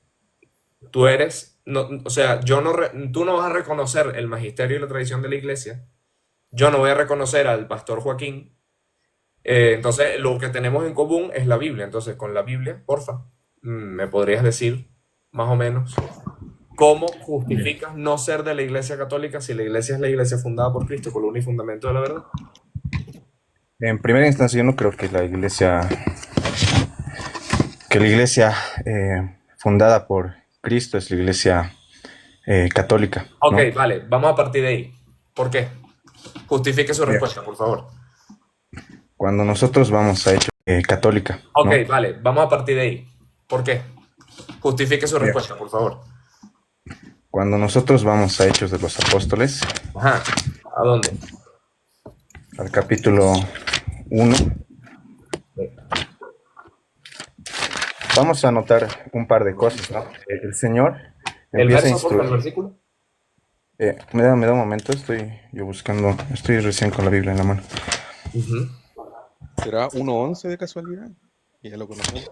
tú eres, no, o sea, tú no vas a reconocer el magisterio y la tradición de la iglesia, yo no voy a reconocer al pastor Joaquín, entonces lo que tenemos en común es la Biblia. Entonces, con la Biblia, porfa, ¿me podrías decir más o menos cómo justificas no ser de la iglesia católica si la iglesia es la iglesia fundada por Cristo, columna y fundamento de la verdad? En primera instancia, yo no creo que la iglesia fundada por Cristo es la iglesia católica, Ok, ¿no? vale, vamos a partir de ahí. ¿Por qué? Justifique su Bien. respuesta, por favor. Cuando nosotros vamos a Hechos católica, Ok, ¿no? vale, vamos a partir de ahí. ¿Por qué? Justifique su Bien. respuesta, por favor. Cuando nosotros vamos a Hechos de los Apóstoles, Ajá, ¿a dónde? al capítulo 1, vamos a notar un par de cosas, ¿no? El Señor ¿El empieza a verso, por favor, el instruir. versículo? Me da un momento, estoy yo buscando, estoy recién con la Biblia en la mano. Ujú. ¿Será 1:11 de casualidad? Que ya lo conocemos.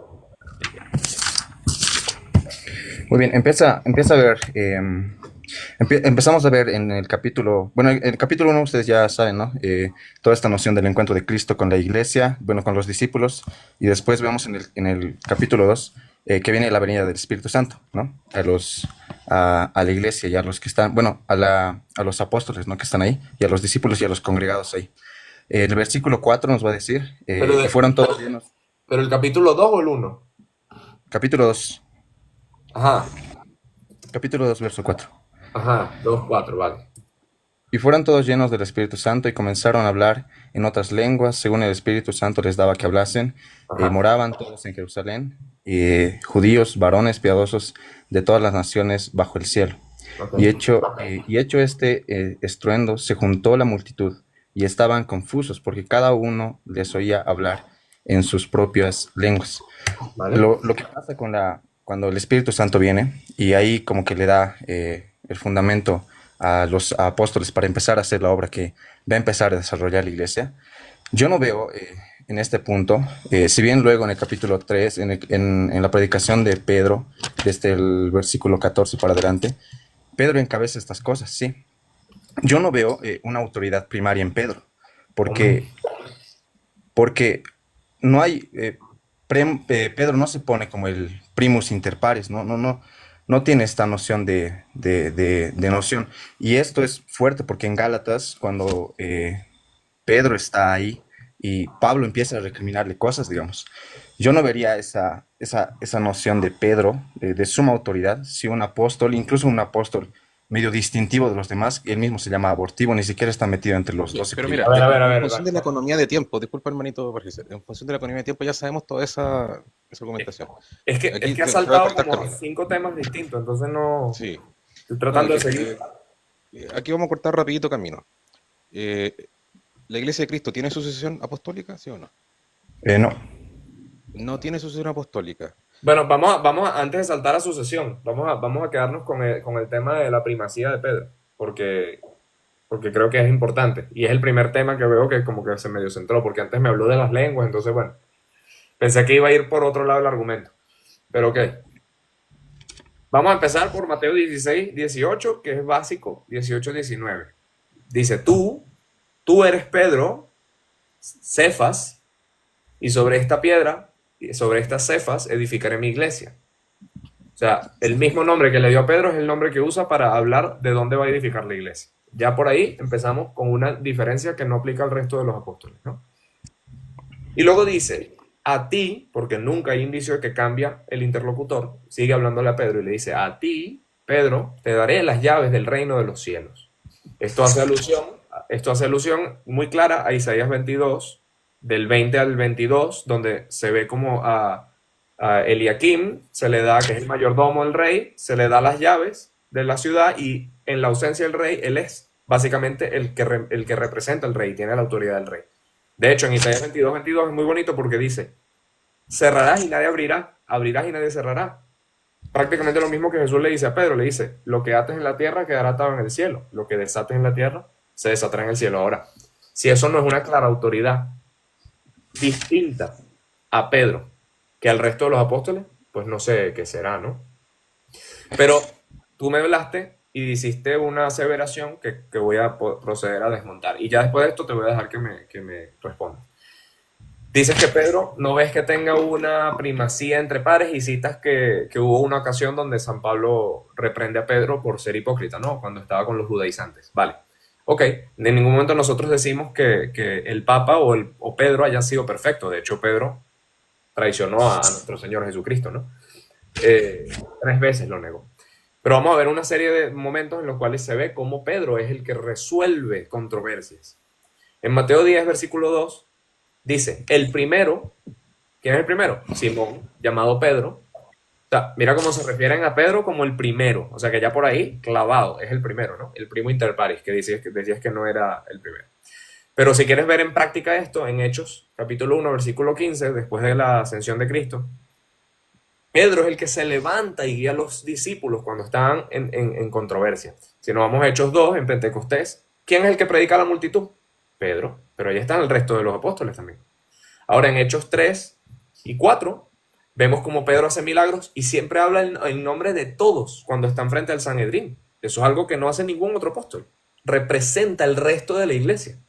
Muy bien, empieza a ver, empezamos a ver en el capítulo, bueno, el capítulo 1 ustedes ya saben, ¿no? Toda esta noción del encuentro de Cristo con la iglesia, bueno, con los discípulos, y después vemos en el capítulo 2 que viene la venida del Espíritu Santo, ¿no? A la iglesia y a los que están, bueno, a los apóstoles, ¿no? Que están ahí, y a los discípulos y a los congregados ahí. El versículo 4 nos va a decir, Pero, y fueron todos llenos. pero el capítulo 2 o el 1. Capítulo 2, Ajá, verso 4. ajá, 2, 4, vale. Y fueron todos llenos del Espíritu Santo y comenzaron a hablar en otras lenguas, según el Espíritu Santo les daba que hablasen. Ajá. Moraban todos en Jerusalén, judíos, varones piadosos de todas las naciones bajo el cielo. Ok. Y hecho este estruendo, se juntó la multitud y estaban confusos porque cada uno les oía hablar en sus propias lenguas. Vale. Lo que pasa cuando el Espíritu Santo viene y ahí como que le da el fundamento a los apóstoles para empezar a hacer la obra que va a empezar a desarrollar la iglesia. Yo no veo en este punto, si bien luego en el capítulo 3, en la predicación de Pedro, desde el versículo 14 para adelante, Pedro encabeza estas cosas, sí. Yo no veo una autoridad primaria en Pedro, porque no hay, Pedro no se pone como el primus inter pares, no tiene esta noción de noción. Y esto es fuerte porque en Gálatas, cuando Pedro está ahí y Pablo empieza a recriminarle cosas, digamos, yo no vería esa noción de Pedro, de suma autoridad, si un apóstol, incluso un apóstol medio distintivo de los demás, él mismo se llama abortivo, ni siquiera está metido entre los 12 Pero primeros. mira, A ver, en función de la economía de tiempo, disculpa hermanito, Borges, en función de la economía de tiempo ya sabemos toda esa argumentación. Es que Aquí ha se va a saltado cortar como camino. 5 temas distintos, entonces no. Sí. Estoy tratando No, de seguir. aquí vamos a cortar rapidito camino. ¿La Iglesia de Cristo tiene sucesión apostólica, sí o no? No. No tiene sucesión apostólica. Bueno, antes de saltar a sucesión, vamos a quedarnos con el tema de la primacía de Pedro, porque creo que es importante. Y es el primer tema que veo que como que se medio centró, porque antes me habló de las lenguas, entonces bueno, pensé que iba a ir por otro lado el argumento. Pero ok. Vamos a empezar por Mateo 16, 18, que es básico, 18, 19. Dice, tú eres Pedro, Cefas, y sobre esta piedra, y sobre estas Cefas, edificaré mi iglesia. O sea, el mismo nombre que le dio a Pedro es el nombre que usa para hablar de dónde va a edificar la iglesia. Ya por ahí empezamos con una diferencia que no aplica al resto de los apóstoles, ¿no? Y luego dice, a ti, porque nunca hay indicio de que cambia el interlocutor, sigue hablándole a Pedro y le dice, a ti, Pedro, te daré las llaves del reino de los cielos. Esto hace alusión muy clara a Isaías 22, del 20 al 22, donde se ve como a Eliakim se le da, que es el mayordomo del rey, se le da las llaves de la ciudad y en la ausencia del rey, él es básicamente el que representa al rey, tiene la autoridad del rey. De hecho, en Isaías 22, 22 es muy bonito porque dice, cerrarás y nadie abrirá, abrirás y nadie cerrará. Prácticamente lo mismo que Jesús le dice a Pedro, le dice, lo que ates en la tierra quedará atado en el cielo, lo que desates en la tierra se desatará en el cielo. Ahora, si eso no es una clara autoridad distinta a Pedro que al resto de los apóstoles, pues no sé qué será, ¿no? Pero tú me hablaste y hiciste una aseveración que voy a proceder a desmontar. Y ya después de esto te voy a dejar que me respondas. Dices que Pedro no ves que tenga una primacía entre pares y citas que hubo una ocasión donde San Pablo reprende a Pedro por ser hipócrita, ¿no? Cuando estaba con los judaizantes. Vale. Ok, en ningún momento nosotros decimos que el Papa o Pedro hayan sido perfectos. De hecho, Pedro traicionó a nuestro Señor Jesucristo, ¿no? 3 veces lo negó. Pero vamos a ver una serie de momentos en los cuales se ve cómo Pedro es el que resuelve controversias. En Mateo 10, versículo 2, dice, el primero, ¿quién es el primero? Simón, llamado Pedro. O sea, mira cómo se refieren a Pedro como el primero. O sea, que ya por ahí, clavado, es el primero, ¿no? El primo inter pares, que decías que no era el primero. Pero si quieres ver en práctica esto, en Hechos, capítulo 1, versículo 15, después de la ascensión de Cristo, Pedro es el que se levanta y guía a los discípulos cuando están en controversia. Si nos vamos a Hechos 2, en Pentecostés, ¿quién es el que predica a la multitud? Pedro, pero ahí están el resto de los apóstoles también. Ahora en Hechos 3 y 4, vemos como Pedro hace milagros y siempre habla en nombre de todos cuando están frente al Sanedrín. Eso es algo que no hace ningún otro apóstol. Representa el resto de la iglesia.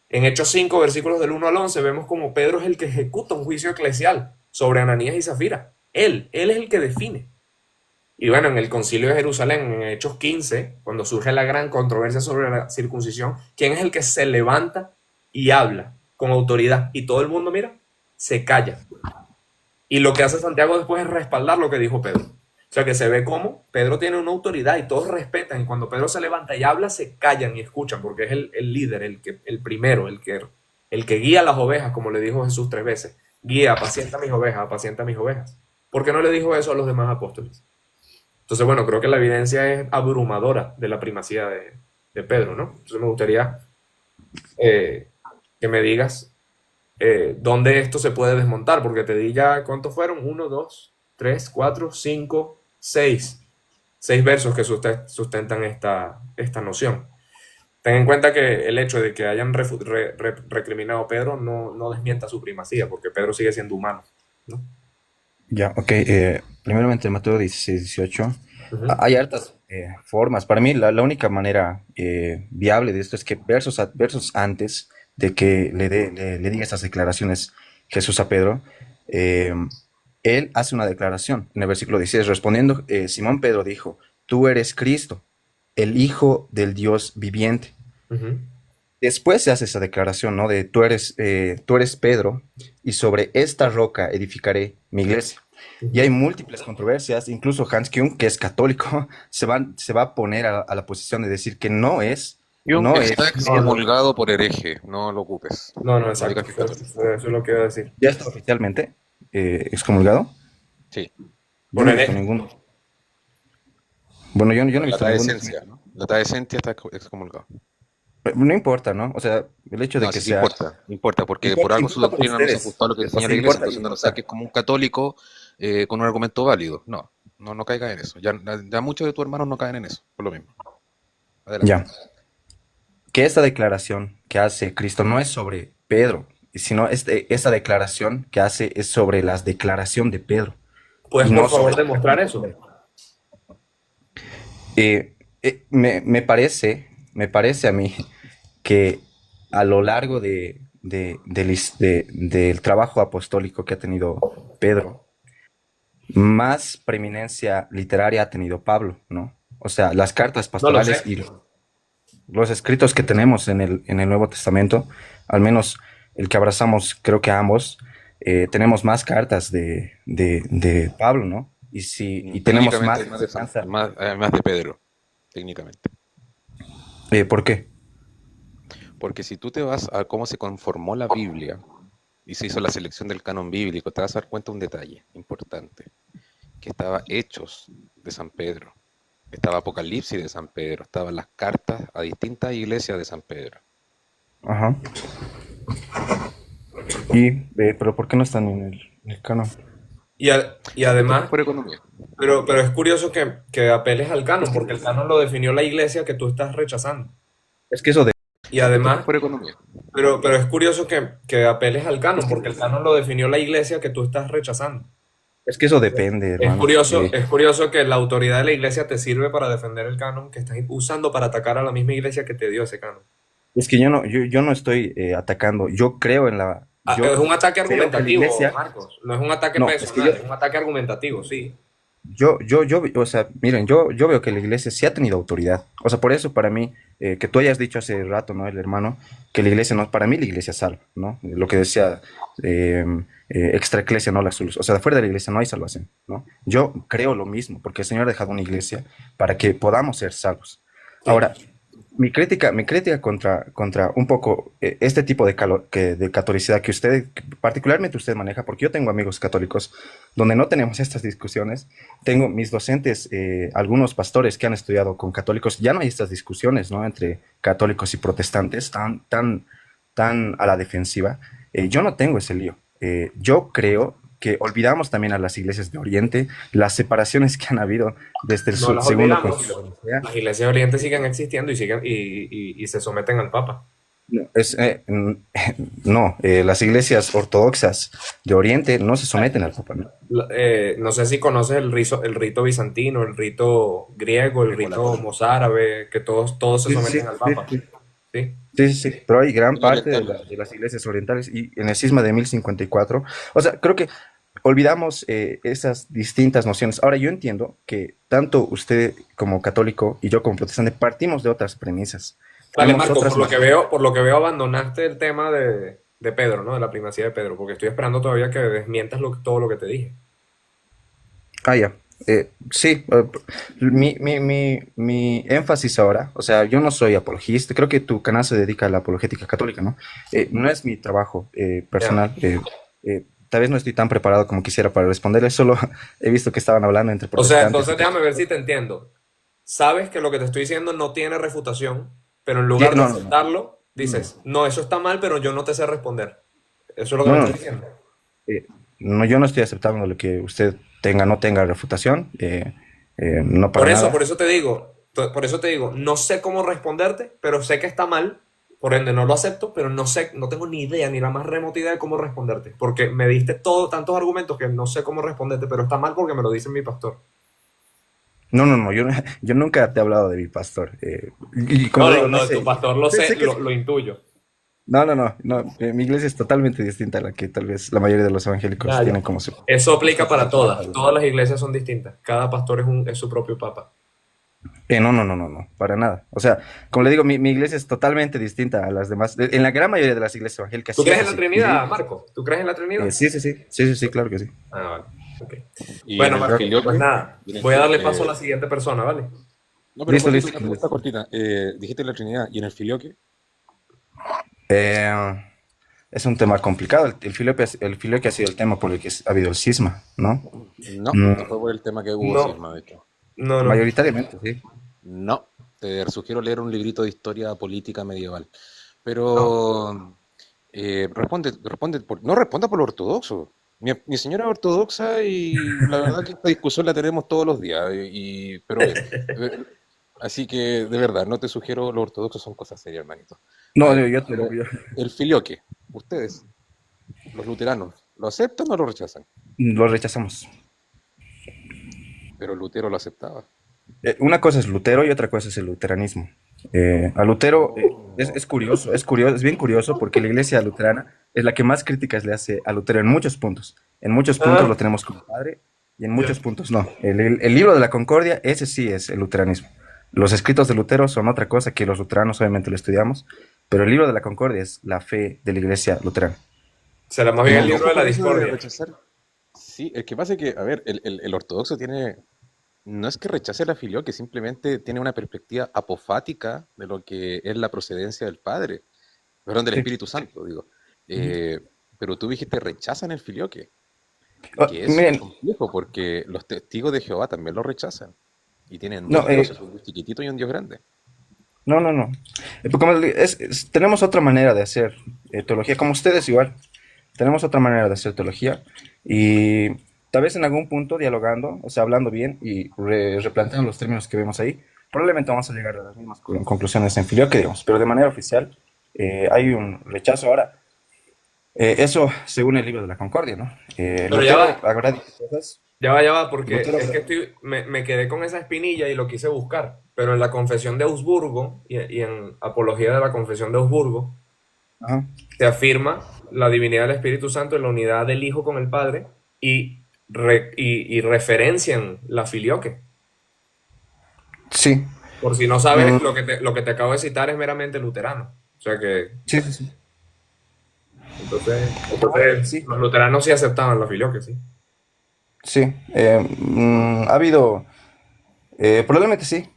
En Hechos 5, versículos del 1 al 11, vemos como Pedro es el que ejecuta un juicio eclesial sobre Ananías y Zafira. Él es el que define. Y bueno, en el concilio de Jerusalén, en Hechos 15, cuando surge la gran controversia sobre la circuncisión, ¿quién es el que se levanta y habla con autoridad? Y todo el mundo, mira, se calla. Y lo que hace Santiago después es respaldar lo que dijo Pedro. O sea que se ve como Pedro tiene una autoridad y todos respetan. Y cuando Pedro se levanta y habla, se callan y escuchan, porque es el líder, el primero, el que guía a las ovejas, como le dijo Jesús 3 veces. Guía, apacienta mis ovejas, apacienta mis ovejas. ¿Por qué no le dijo eso a los demás apóstoles? Entonces, bueno, creo que la evidencia es abrumadora de la primacía de Pedro, ¿no? Entonces me gustaría que me digas dónde esto se puede desmontar, porque te di ya, ¿cuántos fueron? 1, 2, 3, 4, 5, 6. 6 versos que sustentan esta noción. Ten en cuenta que el hecho de que hayan recriminado a Pedro no desmienta su primacía, porque Pedro sigue siendo humano, ¿no? Ya, ok. Primeramente, Mateo 16, 18. Ujú. Hay hartas formas. Para mí, la única manera viable de esto es que versos antes de que le diga estas declaraciones Jesús a Pedro, él hace una declaración. En el versículo 16, respondiendo, Simón Pedro dijo, tú eres Cristo, el Hijo del Dios viviente. Ujú. Después se hace esa declaración, ¿no? De tú eres Pedro, y sobre esta roca edificaré mi iglesia. Y hay múltiples controversias, incluso Hans Küng, que es católico, se va a poner a la posición de decir que no es, Está excomulgado por hereje, no lo ocupes. No, No exacto. digas que está- Eso es lo que iba a decir. ya está oficialmente excomulgado. Sí, Yo Por no he visto hereje. ninguno. Bueno, yo no he la visto ninguno. esencia, ¿no? La esencia está excomulgado. No importa, ¿no? O sea, el hecho de No, que sí sea... importa, porque Importa- por algo su importa por doctrina no se ustedes. ajustó a lo que O enseña sea, la iglesia, importa, entonces no lo importa. saques como un católico con un argumento válido. No caigas en eso. Ya muchos de tus hermanos no caen en eso, por lo mismo. Adelante. Ya. Que esta declaración que hace Cristo no es sobre Pedro, sino esta declaración que hace es sobre la declaración de Pedro. ¿Puedes, Y no por favor, sobre- demostrar eso? Me parece a mí que a lo largo del trabajo apostólico que ha tenido Pedro, más preeminencia literaria ha tenido Pablo, ¿no? O sea, las cartas pastorales sé. y los escritos que tenemos en el Nuevo Testamento, al menos el que abrazamos, creo que ambos, tenemos más cartas de Pablo, ¿no? y tenemos más Técnicamente, esperanza. más de Pedro, técnicamente. ¿Por qué? Porque si tú te vas a cómo se conformó la Biblia y se hizo la selección del canon bíblico, te vas a dar cuenta de un detalle importante, que estaba Hechos de San Pedro, estaba Apocalipsis de San Pedro, estaban las cartas a distintas iglesias de San Pedro. Ajá. Pero ¿por qué no están en el canon? Y además, Por economía. pero es curioso que apeles al canon, porque el canon lo definió la iglesia que tú estás rechazando. Es que eso de... Y además, Por economía. pero es curioso que apeles al canon, porque el canon lo definió la iglesia que tú estás rechazando. Es que eso depende, hermano. Es curioso que la autoridad de la iglesia te sirve para defender el canon que estás usando para atacar a la misma iglesia que te dio ese canon. Es que yo no estoy atacando. Yo creo en la... Yo Es un ataque creo que la argumentativo, iglesia... Marcos. No es un ataque No, es personal, que es un ataque argumentativo, sí. o sea, miren, yo veo que la iglesia sí ha tenido autoridad. O sea, por eso para mí, que tú hayas dicho hace rato, ¿no? El hermano, que la iglesia no, para mí la iglesia salva, ¿no? Lo que decía extra iglesia, no la solución. O sea, fuera de la iglesia no hay salvación, ¿no? Yo creo lo mismo, porque el Señor ha dejado una iglesia para que podamos ser salvos. Ahora, mi crítica contra un poco este tipo de catolicidad que particularmente usted maneja, porque yo tengo amigos católicos donde no tenemos estas discusiones, tengo mis docentes, algunos pastores que han estudiado con católicos, ya no hay estas discusiones, ¿no? Entre católicos y protestantes tan a la defensiva. Yo no tengo ese lío. Yo creo que olvidamos también a las iglesias de Oriente, las separaciones que han habido desde el No las segundo olvidamos. concilio de Nicea. Las iglesias de Oriente siguen existiendo y se someten al Papa. No, las iglesias ortodoxas de Oriente no se someten al Papa, ¿no? No sé si conoces el rito bizantino, el rito griego, el rito mozárabe, que todos se Sí, someten sí, al sí, Papa. sí. ¿Sí? Sí, sí, sí, pero hay gran Los parte orientales. de las iglesias orientales y en el cisma de 1054, o sea, creo que olvidamos esas distintas nociones. Ahora, yo entiendo que tanto usted como católico y yo como protestante partimos de otras premisas. Vale, Tenemos Marco, otras por lo que veo abandonaste el tema de Pedro, ¿no? De la primacía de Pedro, porque estoy esperando todavía que desmientas todo lo que te dije. Ah, ya. Sí, mi énfasis ahora, o sea, yo no soy apologista, creo que tu canal se dedica a la apologética católica, ¿no? No es mi trabajo personal, tal vez no estoy tan preparado como quisiera para responderle, solo he visto que estaban hablando entre O sea, protestantes. entonces déjame ver si te entiendo. Sabes que lo que te estoy diciendo no tiene refutación, pero en lugar de No, no, no. aceptarlo, dices, no, eso está mal, pero yo no te sé responder. Eso es lo que No, me no. estás diciendo. No, yo no estoy aceptando lo que usted tenga, no tenga refutación, no para nada. Por eso te digo, no sé cómo responderte, pero sé que está mal, por ende no lo acepto, pero no sé, no tengo ni idea, ni la más remota idea de cómo responderte, porque me diste tantos argumentos que no sé cómo responderte, pero está mal porque me lo dice mi pastor. No, yo nunca te he hablado de mi pastor. Y como digo, no sé. Tu pastor lo sé, Sé que- lo intuyo. No, mi iglesia es totalmente distinta a la que tal vez la mayoría de los evangélicos Ya. tienen como su... Eso aplica para todas las iglesias son distintas, cada pastor es su propio papa. No, para nada. O sea, como le digo, mi iglesia es totalmente distinta a las demás. En la gran mayoría de las iglesias evangélicas. ¿Tú sí crees es en la así. Trinidad, Marco? ¿Tú crees en la Trinidad? Sí, claro que sí. Ah, vale. Ok. Y Bueno, en el Marco, filioque, pues nada, y en el voy a darle filioque- paso a la siguiente persona, ¿vale? No, pero Listo, cortito, listo. una pregunta cortita. Dijiste la Trinidad, ¿y en el filioque? Eh, es un tema complicado. El filioque ha sido el tema por el que ha habido el cisma, ¿no? No, Mm. no fue por el tema que hubo No. cisma, de hecho. No. Mayoritariamente, sí. No, te sugiero leer un librito de historia política medieval. Pero responde, no responda por lo ortodoxo. Mi señora es ortodoxa y la verdad que esta discusión la tenemos todos los días. Pero así que, de verdad, no te sugiero, los ortodoxos son cosas serias, hermanito. No, yo te lo... El filioque, ustedes, los luteranos, ¿lo aceptan o lo rechazan? Lo rechazamos. Pero Lutero lo aceptaba. Una cosa es Lutero y otra cosa es el luteranismo. A Lutero es curioso, es bien curioso porque la iglesia luterana es la que más críticas le hace a Lutero en muchos puntos. En muchos puntos lo tenemos como padre y en muchos puntos no. El libro de la Concordia, ese sí es el luteranismo. Los escritos de Lutero son otra cosa que los luteranos obviamente lo estudiamos, pero el libro de la Concordia es la fe de la iglesia luterana. Será más bien el libro de la ¿Por eso debe discordia. rechazar? Sí, el que pasa es que, a ver, el ortodoxo tiene, no es que rechace la filioque, simplemente tiene una perspectiva apofática de lo que es la procedencia del Padre, perdón, del Sí. Espíritu Santo, digo. Ujú. Eh, pero tú dijiste rechazan el filioque, que es Miren, complejo porque los testigos de Jehová también lo rechazan. Y tienen no, dos dioses, un dios chiquitito y un dios grande. no. Como tenemos otra manera de hacer teología, como ustedes igual. Tenemos otra manera de hacer teología y tal vez en algún punto dialogando, o sea, hablando bien y replanteando los términos que vemos ahí, probablemente vamos a llegar a las mismas conclusiones en Filioque, digamos, pero de manera oficial hay un rechazo ahora. Eso según el libro de la Concordia, ¿no? Pero ya Lutero va, habrá dicho cosas. porque Lutero, es que me quedé con esa espinilla y lo quise buscar. Pero en la Confesión de Augsburgo y en Apología de la Confesión de Augsburgo ajá, se afirma la divinidad del Espíritu Santo en la unidad del Hijo con el Padre y referencian la filioque. sí, Por si no mm, sabes, lo que te acabo de citar es meramente luterano. O sea que, sí. entonces Sí, los luteranos sí aceptaban la filioque, sí. sí. Ha habido, probablemente sí.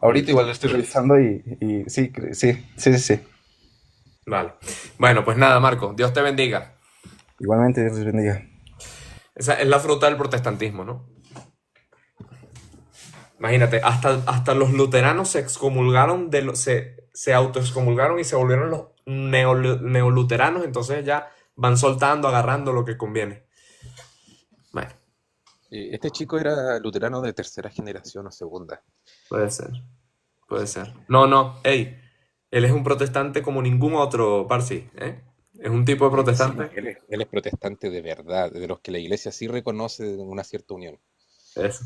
Ahorita igual lo estoy revisando y sí, sí. Vale. Bueno, pues nada, Marco, Dios te bendiga. Igualmente, Dios les bendiga. Esa es la fruta del protestantismo, ¿no? Imagínate, hasta los luteranos se excomulgaron, se autoexcomulgaron y se volvieron los neoluteranos, entonces ya van soltando, agarrando lo que conviene. Bueno, Este chico era luterano de tercera generación o segunda. puede ser, puede ser. No, ey, él es un protestante como ningún otro, Parsi, ¿eh? Es un tipo de Sí, protestante. él es protestante de verdad, de los que la iglesia sí reconoce una cierta unión. Eso.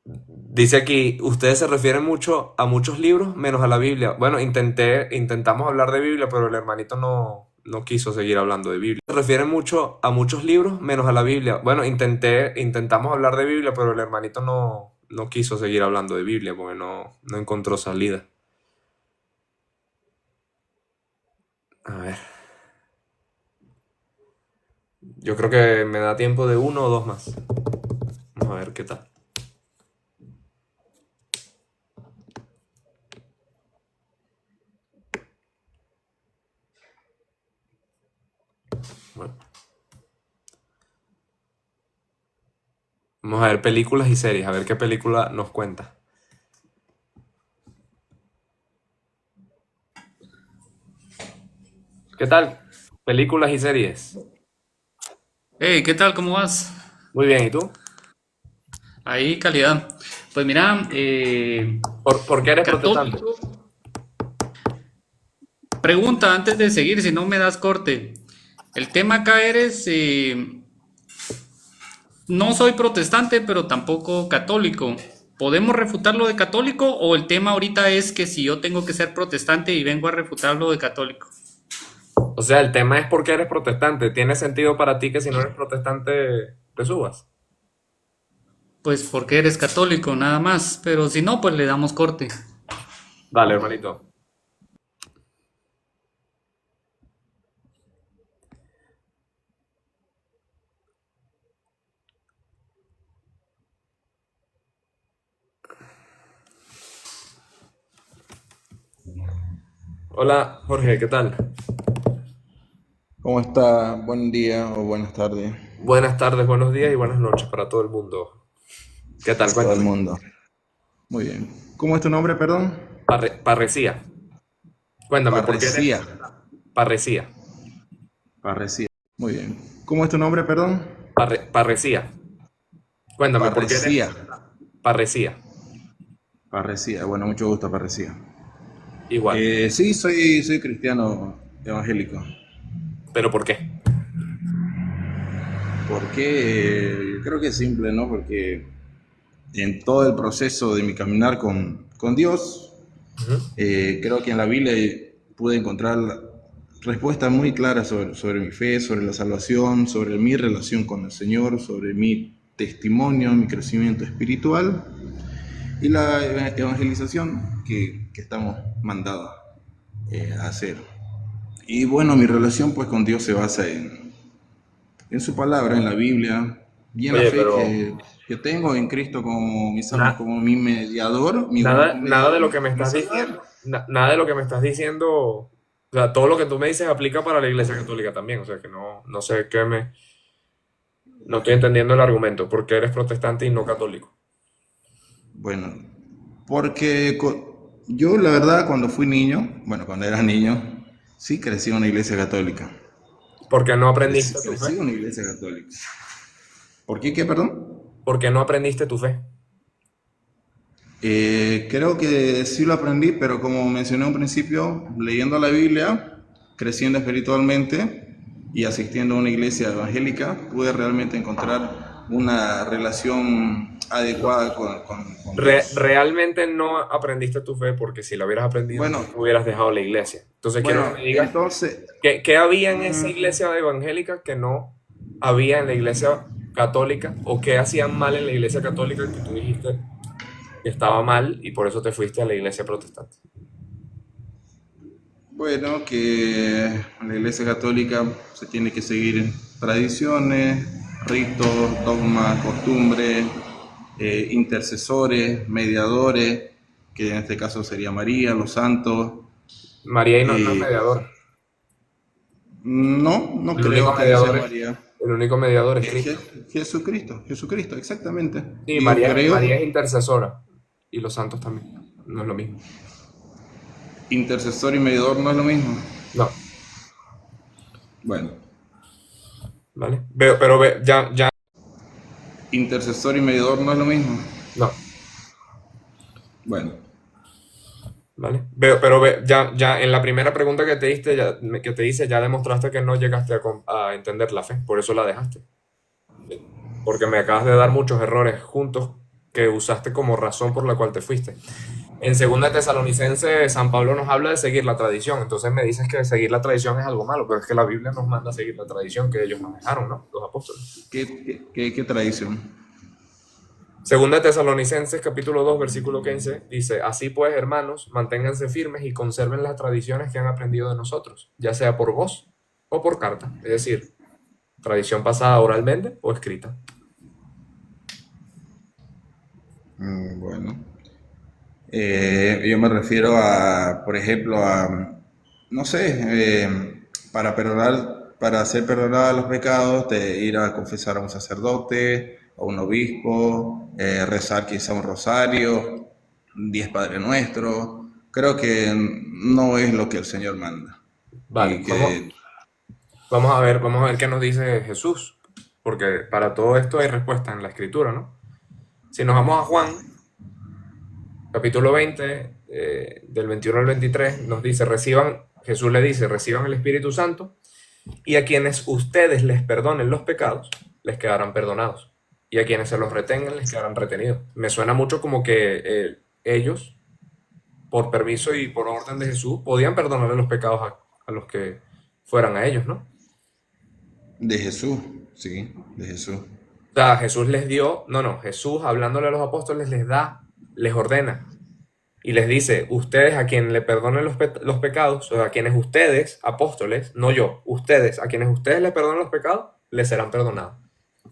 Dice aquí, ustedes se refieren mucho a muchos libros, menos a la Biblia. Bueno, intentamos hablar de Biblia, pero el hermanito no quiso seguir hablando de Biblia. Se refieren mucho a muchos libros, menos a la Biblia. Bueno, intentamos hablar de Biblia, pero el hermanito no quiso seguir hablando de Biblia porque no encontró salida. A ver, yo creo que me da tiempo de uno o dos más. Vamos a ver qué tal. Bueno. Vamos a ver películas y series, a ver qué película nos cuenta. ¿Qué tal? Películas y series. Hey, ¿qué tal? ¿Cómo vas? Muy bien, ¿y tú? Ahí, calidad. Pues mira, ¿Por qué eres protestante? católico. Pregunta antes de seguir, si no me das corte. El tema acá eres, no soy protestante, pero tampoco católico. ¿Podemos refutar lo de católico o el tema ahorita es que si yo tengo que ser protestante y vengo a refutar lo de católico? O sea, el tema es por qué eres protestante. ¿Tiene sentido para ti que si no eres protestante te subas? Pues porque eres católico, nada más. Pero si no, pues le damos corte. Dale, hermanito. Hola, Jorge, ¿qué tal? ¿Cómo está? Buen día o buenas tardes Buenas tardes, buenos días y buenas noches para todo el mundo. ¿Qué tal? a todo el Cuéntame. mundo. Muy bien. ¿Cómo es tu nombre, perdón? Parresía. Cuéntame, ¿por qué eres Parresía. parresía? Parresía. Muy bien. ¿Cómo es tu nombre, perdón? Parresía. Cuéntame, ¿por qué eres Parresía. parresía? Parresía. Bueno, mucho gusto, Parresía. Igual. Sí, soy cristiano evangélico. ¿Pero por qué? ¿Por qué? Creo que es simple, ¿no? Porque en todo el proceso de mi caminar con Dios, Ujú. creo que en la Biblia pude encontrar respuestas muy claras sobre mi fe, sobre la salvación, sobre mi relación con el Señor, sobre mi testimonio, mi crecimiento espiritual y la evangelización que estamos mandados a hacer. Y bueno, mi relación pues con Dios se basa en su palabra, en la Biblia, y en la Oye, fe pero que tengo en Cristo como na- como mi mediador, mi nada, único nada de lo mediador, que me mi estás Salvador. diciendo, nada de lo que me estás diciendo, o sea, todo lo que tú me dices aplica para la Iglesia Católica también, o sea, que no sé no estoy entendiendo el argumento, porque eres protestante y no católico. Bueno, porque yo la verdad cuando fui niño, bueno, cuando era niño, sí crecí en una iglesia católica. Porque no aprendiste tu Crecí fe. en una iglesia católica. ¿Por qué qué, perdón? Porque no aprendiste tu fe. Creo que sí lo aprendí, pero como mencioné al principio, leyendo la Biblia, creciendo espiritualmente y asistiendo a una iglesia evangélica, pude realmente encontrar una relación adecuada con Dios. Realmente no aprendiste tu fe porque si la hubieras aprendido Bueno, no hubieras dejado la iglesia. Entonces quiero que bueno, me digas entonces, qué había en esa iglesia evangélica que no había en la iglesia católica o qué hacían mal en la iglesia católica que tú dijiste que estaba mal y por eso te fuiste a la iglesia protestante. bueno, que en la iglesia católica se tiene que seguir tradiciones, ritos, dogmas, costumbres, intercesores, mediadores, que en este caso sería María, los santos. María y no es eh, mediador. no El único creo que sea mediador es, María. el único mediador es Es Cristo. Jesucristo, exactamente. Sí, Y yo María es creo, intercesora y los santos también. No es lo mismo. intercesor y mediador no es lo mismo. No, Bueno, ¿vale? Ya, intercesor y mediador no es lo mismo. no. Bueno, ¿Vale? Ya en la primera pregunta que te diste, que te hice, ya demostraste que no llegaste a entender la fe, por eso la dejaste. Porque me acabas de dar muchos errores juntos que usaste como razón por la cual te fuiste. En 2 Tesalonicenses, San Pablo nos habla de seguir la tradición, entonces me dices que seguir la tradición es algo malo, pero es que la Biblia nos manda a seguir la tradición que ellos manejaron, ¿no? Los apóstoles. ¿qué tradición? 2 Tesalonicenses capítulo 2 versículo 15 dice, así pues, hermanos, manténganse firmes y conserven las tradiciones que han aprendido de nosotros, ya sea por voz o por carta, es decir, tradición pasada oralmente o escrita. Bueno, yo me refiero a, por ejemplo, no sé, para ser perdonada los pecados, de ir a confesar a un sacerdote, a un obispo, rezar quizá un rosario, 10 Padre Nuestro. Creo que no es lo que el Señor manda. Vale, Y que, vamos a ver qué nos dice Jesús, porque para todo esto hay respuesta en la escritura, ¿no? Si nos vamos a Juan, capítulo 20, del 21 al 23, nos dice, Jesús le dice, reciban el Espíritu Santo, y a quienes ustedes les perdonen los pecados, les quedarán perdonados, y a quienes se los retengan, les quedarán retenidos. Me suena mucho como que ellos, por permiso y por orden de Jesús, podían perdonarle los pecados a los que fueran a ellos, ¿no? de Jesús, sí, de Jesús. O sea, Jesús les dio, Jesús hablándole a los apóstoles les ordena y les dice, ustedes a quien le perdonen los pecados, o sea, a quienes ustedes, apóstoles, no yo, ustedes, a quienes ustedes le perdonen los pecados, les serán perdonados.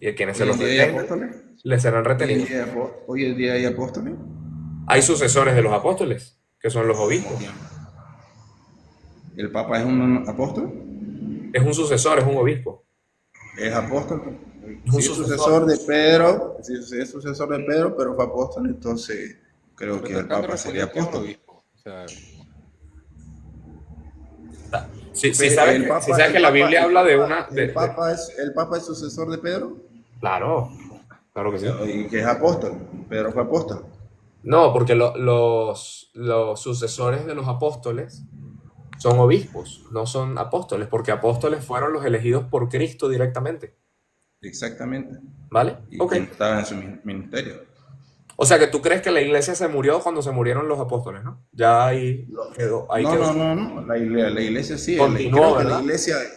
Y a quienes se Hoy los en día hay retengan, apóstoles. les serán Hoy en retenidos. día, hoy en día hay apóstoles. Hay sucesores de los apóstoles, que son los obispos. ¿El Papa es un apóstol? Es un sucesor, es un obispo. Es apóstol. Es un Si es sucesor. sucesor de Pedro, si es sucesor de Pedro, pero fue apóstol, entonces creo que el Papa sería apóstol. O sea, Si Pero sabes que la Biblia habla de una... ¿El Papa es sucesor de Pedro? Claro que sí. Y que es apóstol. Pedro fue apóstol. No, porque los sucesores de los apóstoles son obispos, no son apóstoles, porque apóstoles fueron los elegidos por Cristo directamente, Exactamente. ¿vale? Y Ok. quien estaba en su ministerio. O sea que tú crees que la iglesia se murió cuando se murieron los apóstoles, ¿no? Ya ahí quedó. No. La iglesia sí. Continuó, ¿verdad?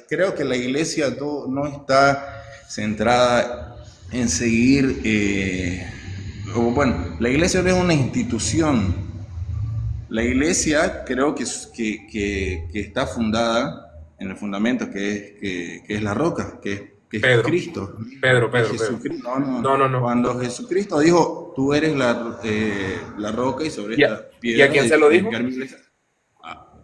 Creo que la iglesia no está centrada en seguir. Bueno, la iglesia no es una institución. La iglesia creo que está fundada en el fundamento que es la roca, que es Pedro. Cristo. Pedro. Jesucristo, No. Cuando Jesucristo dijo, tú eres la roca y sobre ¿Y a- esta y piedra a quién se lo dijo? edificar mi iglesia.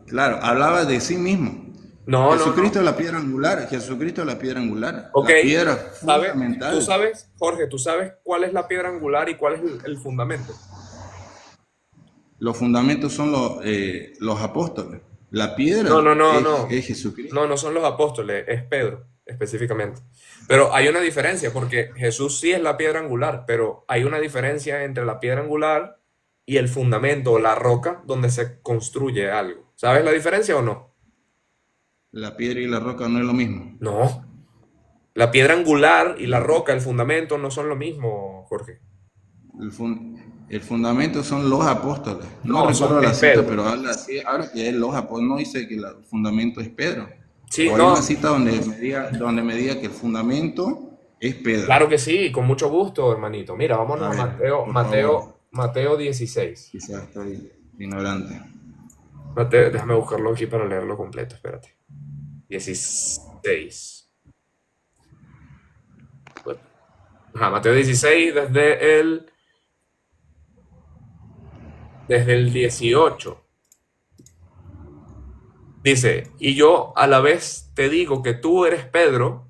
Claro, hablaba de sí mismo. No. Jesucristo es la piedra angular. Jesucristo es la piedra angular. Ok, La piedra ¿sabes? fundamental. Tú sabes, Jorge, tú sabes cuál es la piedra angular y cuál es el fundamento. Los fundamentos son los apóstoles. La piedra No. es Jesucristo. No son los apóstoles, es Pedro, específicamente. Pero hay una diferencia, porque Jesús sí es la piedra angular, pero hay una diferencia entre la piedra angular y el fundamento, o la roca, donde se construye algo. ¿Sabes la diferencia o no? La piedra y la roca no es lo mismo. No. La piedra angular y la roca, el fundamento, no son lo mismo, Jorge. El fundamento son los apóstoles. No, No son recuerdo la es cita, Pedro. pero habla que es los apóstoles. No dice que el fundamento es Pedro. Sí, O hay no. una cita donde me diga que el fundamento es Pedro. Claro que sí, con mucho gusto, hermanito. Mira, vámonos A a ver, por favor. Mateo 16. Quizás estoy ignorante. Déjame buscarlo aquí para leerlo completo, espérate. 16. Bueno. Ajá, Mateo 16 desde el 18. Dice, y yo a la vez te digo que tú eres Pedro,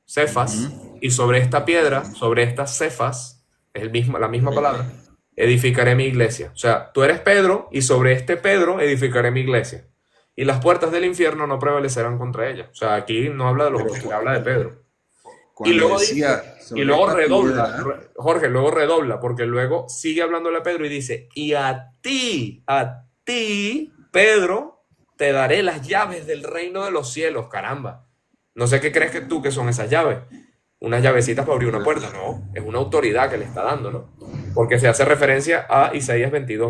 Cefas, y sobre esta piedra, sobre estas Cefas, es la misma palabra, edificaré mi iglesia. O sea, tú eres Pedro, y sobre este Pedro edificaré mi iglesia. Y las puertas del infierno no prevalecerán contra ella. O sea, aquí no habla de los apóstoles, habla de Pedro. Y luego sobre y luego esta redobla, piedra, Jorge, luego redobla, porque luego sigue hablándole a Pedro y dice, y a ti, Pedro, te daré las llaves del reino de los cielos, caramba. No sé qué crees que tú que son esas llaves. Unas llavecitas para abrir una puerta, no. Es una autoridad que le está dando, ¿no? Porque se hace referencia a Isaías 22,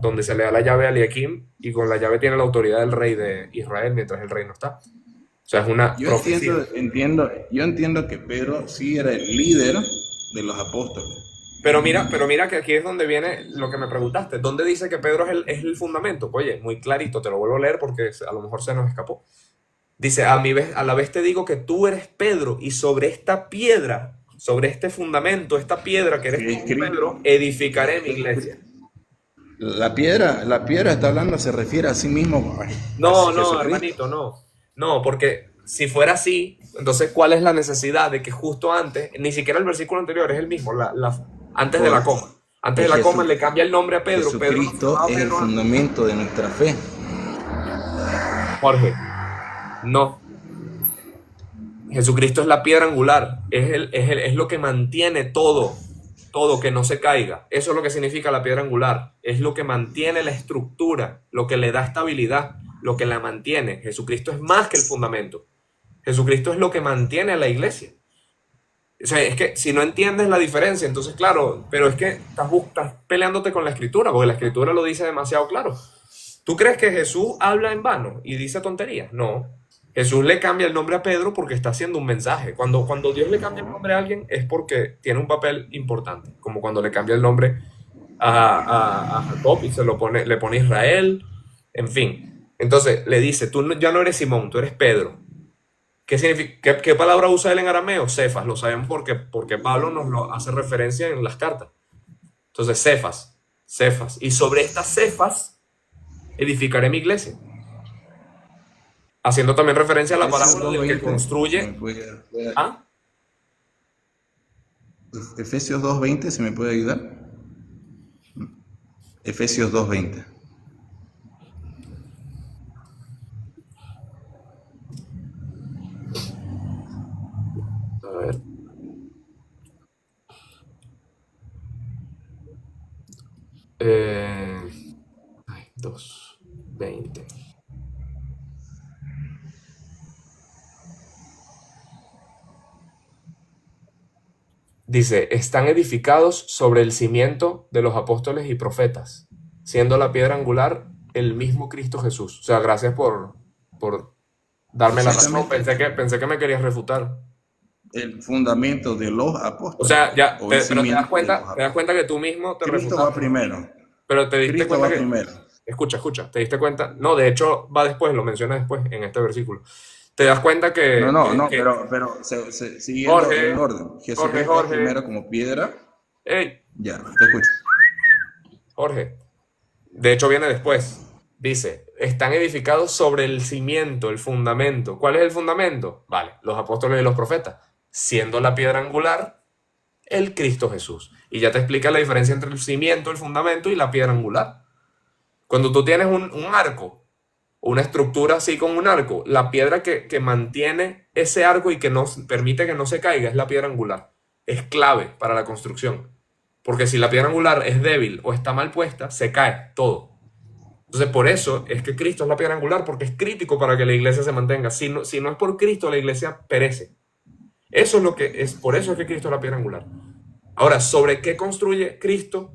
donde se le da la llave a Eliakim y con la llave tiene la autoridad del rey de Israel mientras el rey no está. O sea, es una yo profecía. entiendo que Pedro sí era el líder de los apóstoles. Pero mira que aquí es donde viene lo que me preguntaste. ¿Dónde dice que Pedro es el fundamento? Oye, muy clarito, te lo vuelvo a leer porque a lo mejor se nos escapó. Dice, a la vez te digo que tú eres Pedro y sobre esta piedra, sobre este fundamento, esta piedra que eres tú, Pedro, edificaré mi iglesia. La piedra está hablando, se refiere a sí mismo. No, Jesucristo. hermanito, no. No, porque si fuera así, entonces ¿cuál es la necesidad de que justo antes, ni siquiera el versículo anterior es el mismo, antes de la coma? Antes de la coma le cambia el nombre a Pedro. Jesucristo es el fundamento de nuestra fe. Jorge, no. Jesucristo es la piedra angular, es lo que mantiene todo que no se caiga. Eso es lo que significa la piedra angular. Es lo que mantiene la estructura, lo que le da estabilidad, lo que la mantiene. Jesucristo es más que el fundamento. Jesucristo es lo que mantiene a la iglesia. O sea, es que si no entiendes la diferencia, entonces claro, pero es que estás peleándote con la escritura, porque la escritura lo dice demasiado claro. ¿Tú crees que Jesús habla en vano y dice tonterías? No. Jesús le cambia el nombre a Pedro porque está haciendo un mensaje. Cuando Dios le cambia el nombre a alguien es porque tiene un papel importante, como cuando le cambia el nombre a Jacob y le pone Israel, en fin. Entonces le dice, tú ya no eres Simón, tú eres Pedro. ¿Qué significa? ¿Qué palabra usa él en arameo? Cefas, lo sabemos porque Pablo nos lo hace referencia en las cartas. Entonces, Cefas. Y sobre estas Cefas edificaré mi iglesia. Haciendo también referencia a la parábola del que construye. ¿Ah? Efesios 2:20, ¿se me puede ayudar? Efesios 2:20. A ver. Eh, 2:20. Dice, están edificados sobre el cimiento de los apóstoles y profetas, siendo la piedra angular el mismo Cristo Jesús. O sea, gracias por darme la razón. Pensé que me querías refutar. El fundamento de los apóstoles. O sea, ya, o pero te das cimiento de los cuenta que tú mismo te Cristo refutaste. va primero. Pero te diste Cristo cuenta va que primero. escucha, escucha, ¿te diste cuenta? No, de hecho va después, lo menciona después en este versículo. ¿Te das cuenta Pero siguiendo el Jorge, orden, Jesucristo es Jorge, primero como piedra. hey, Ya, te escucho. Jorge, de hecho viene después. Dice, están edificados sobre el cimiento, el fundamento. ¿Cuál es el fundamento? Vale, los apóstoles y los profetas, siendo la piedra angular el Cristo Jesús. Y ya te explica la diferencia entre el cimiento, el fundamento y la piedra angular. Cuando tú tienes un arco, una estructura así con un arco, la piedra que mantiene ese arco y que nos permite que no se caiga es la piedra angular. Es clave para la construcción. Porque si la piedra angular es débil o está mal puesta, se cae todo. Entonces, por eso es que Cristo es la piedra angular, porque es crítico para que la iglesia se mantenga. Si no es por Cristo, la iglesia perece. Eso es lo que es, por eso es que Cristo es la piedra angular. Ahora, ¿sobre qué construye Cristo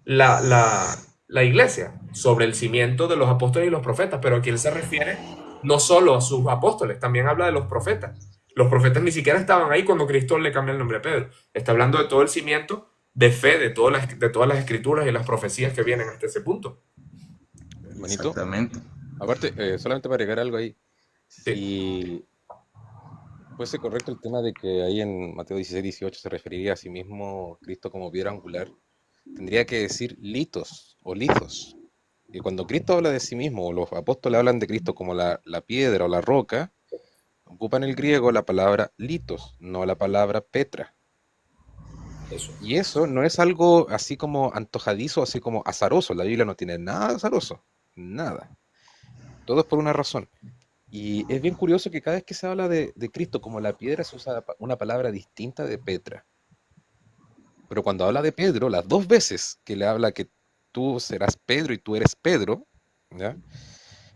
la iglesia? Sobre el cimiento de los apóstoles y los profetas, pero aquí él se refiere no solo a sus apóstoles, también habla de los profetas. Los profetas ni siquiera estaban ahí cuando Cristo le cambia el nombre a Pedro. Está hablando de todo el cimiento de fe, de todas las escrituras y las profecías que vienen hasta ese punto. Hermanito, Exactamente. aparte, solamente para agregar algo ahí, Sí. si fuese correcto el tema de que ahí en Mateo 16, 18 se referiría a sí mismo Cristo como piedra angular, tendría que decir litos o lithos. Y cuando Cristo habla de sí mismo, o los apóstoles hablan de Cristo como la piedra o la roca, ocupan en el griego la palabra litos, no la palabra petra. Eso. Y eso no es algo así como antojadizo, así como azaroso. La Biblia no tiene nada de azaroso, nada. Todo es por una razón. Y es bien curioso que cada vez que se habla de Cristo como la piedra se usa una palabra distinta de Petra. Pero cuando habla de Pedro, las dos veces que le habla que tú serás Pedro y tú eres Pedro, ¿ya?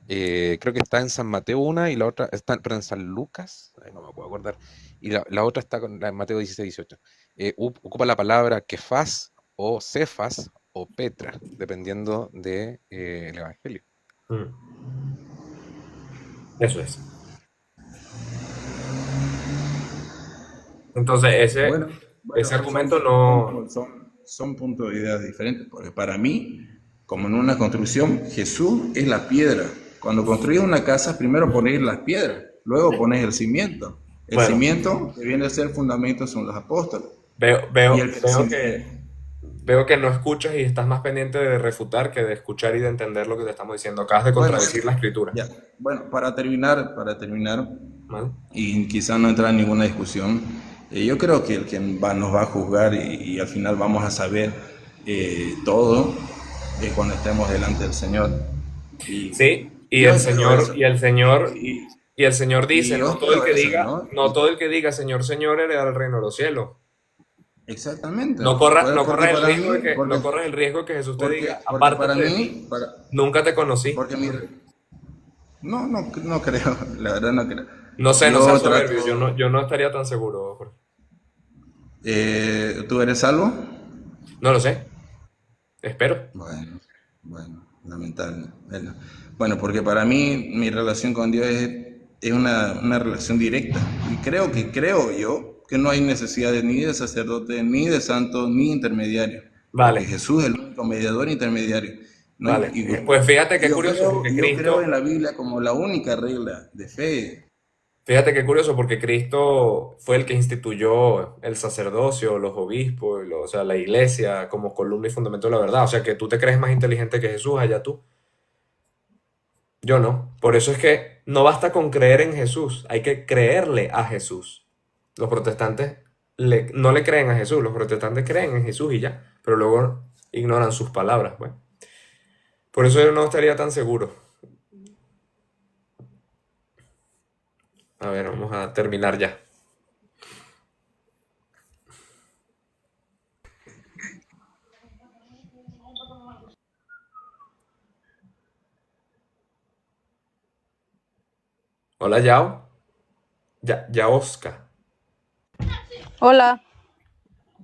Creo que está en San Mateo una y la otra está, pero en San Lucas, ay, no me puedo acordar, y la otra está en Mateo 16, 18. Ocupa la palabra Kefas o Cefas o Petra, dependiendo del Evangelio. Eso es. Entonces, ese argumento no... Son puntos de ideas diferentes, porque para mí, como en una construcción, Jesús es la piedra. Cuando construyes una casa, primero pones las piedras, luego pones el cimiento. El Bueno. cimiento que viene a ser fundamento son los apóstoles. Veo que no escuchas y estás más pendiente de refutar que de escuchar y de entender lo que te estamos diciendo. Acabas de contradecir la escritura. Ya. Bueno, para terminar, ¿Vale? y quizás no entrar en ninguna discusión, yo creo que el que nos va a juzgar y al final vamos a saber todo es cuando estemos delante del Señor. Sí, y yo el creo Señor, eso. y el Señor dice, Y yo no todo el que creo eso, diga, ¿no? no todo el que diga Señor, Señor, heredará el reino de los cielos. Exactamente. No corras Porque el para riesgo mí- de que, porque- no corras el riesgo que Jesús te porque- diga, porque apártate para de mí, mí, nunca te conocí. porque no creo, la verdad no creo. No sé, no Yo seas trato- soberbio, yo no estaría tan seguro, Jorge. ¿Tú eres salvo? No lo sé, espero. Bueno, lamentable. Bueno, porque para mí mi relación con Dios es una relación directa. Y creo yo que no hay necesidad ni de sacerdote, ni de santo, ni intermediario. Vale. Porque Jesús es el único mediador intermediario. No hay- Vale, y- pues fíjate qué yo curioso, creo- porque yo Cristo, creo en la Biblia como la única regla de fe. fíjate qué curioso, porque Cristo fue el que instituyó el sacerdocio, los obispos, o sea, la iglesia como columna y fundamento de la verdad. O sea, que tú te crees más inteligente que Jesús, allá tú. Yo no. Por eso es que no basta con creer en Jesús, hay que creerle a Jesús. Los protestantes no le creen a Jesús, los protestantes creen en Jesús y ya, pero luego ignoran sus palabras. Pues. Por eso yo no estaría tan seguro. A ver, vamos a terminar ya. Hola, Yao. Yaoska. Hola,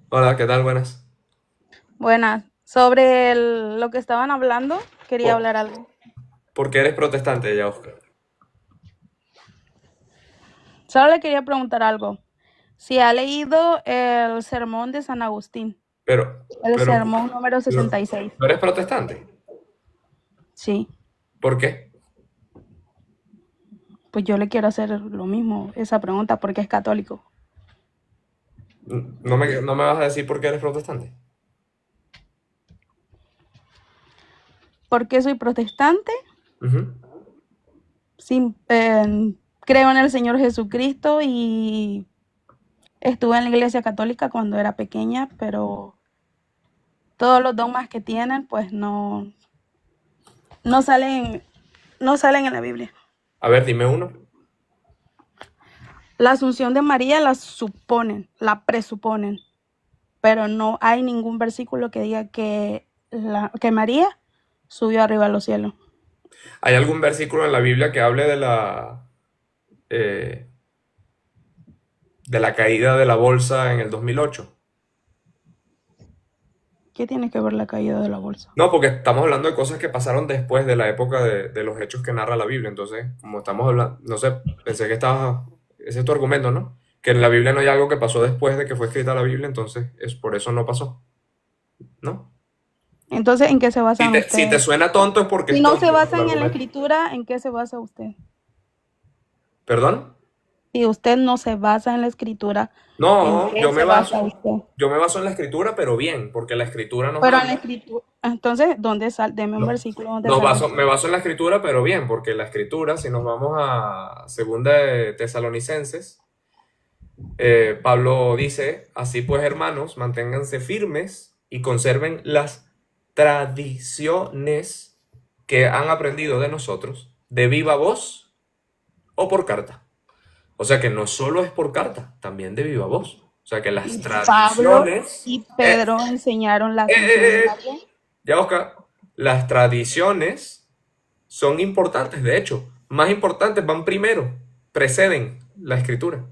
Hola, ¿qué tal? Buenas. buenas. Sobre lo que estaban hablando, quería Oh. hablar algo. ¿Por qué eres protestante, Yaoska? Solo le quería preguntar algo. Si ha leído el sermón de San Agustín, el sermón número 66. ¿No eres protestante? Sí, ¿Por qué? pues yo le quiero hacer lo mismo, esa pregunta, porque es católico. No me vas a decir por qué eres protestante. ¿Por qué soy protestante? Ujú. Sí, creo en el Señor Jesucristo y estuve en la iglesia católica cuando era pequeña, pero todos los dogmas que tienen, pues no salen, no salen en la Biblia. A ver, dime uno. La asunción de María la suponen, la presuponen, pero no hay ningún versículo que diga que María subió arriba a los cielos. ¿Hay algún versículo en la Biblia que hable eh, de la caída de la bolsa en el 2008? ¿Qué tiene que ver la caída de la bolsa? No, porque estamos hablando de cosas que pasaron después de la época de los hechos que narra la Biblia. Entonces, como estamos hablando, no sé, pensé que ese es tu argumento, ¿no? Que en la Biblia no hay algo que pasó después de que fue escrita la Biblia, entonces es por eso no pasó, ¿no? Entonces, ¿en qué se basan Si ustedes? te suena tonto es porque Si es no tonto se el basan en la argumento. escritura, ¿en qué se basa usted? ¿Perdón? Si usted no se basa en la escritura, ¿en No, qué se basa usted? yo me baso en la escritura, pero bien, porque la escritura nos Pero en la habla. escritura, entonces, ¿dónde sale? Deme un No, versículo donde sale. me baso en la escritura, pero bien, porque la escritura, si nos vamos a segunda de Tesalonicenses, Pablo dice, así pues, hermanos, manténganse firmes y conserven las tradiciones que han aprendido de nosotros, de viva voz o por carta. O sea que no solo es por carta, también de viva voz. O sea que las Pablo tradiciones... y Pedro enseñaron la asunción de María. Ya, Oscar, las tradiciones son importantes, de hecho, más importantes, van primero, preceden la escritura.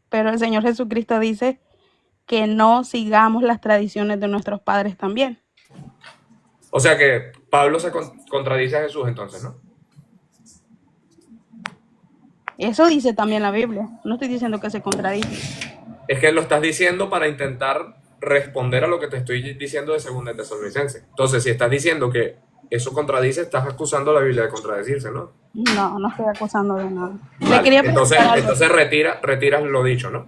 Pero el Señor Jesucristo dice que no sigamos las tradiciones de nuestros padres también. O sea que Pablo se contradice a Jesús entonces, ¿no? Eso dice también la Biblia. No estoy diciendo que se contradice. Es que lo estás diciendo para intentar responder a lo que te estoy diciendo de segunda de Tesalonicenses. Entonces, si estás diciendo que eso contradice, estás acusando a la Biblia de contradecirse, ¿no? No, no estoy acusando de nada. Le Vale, quería preguntar algo. entonces retiras lo dicho, ¿no?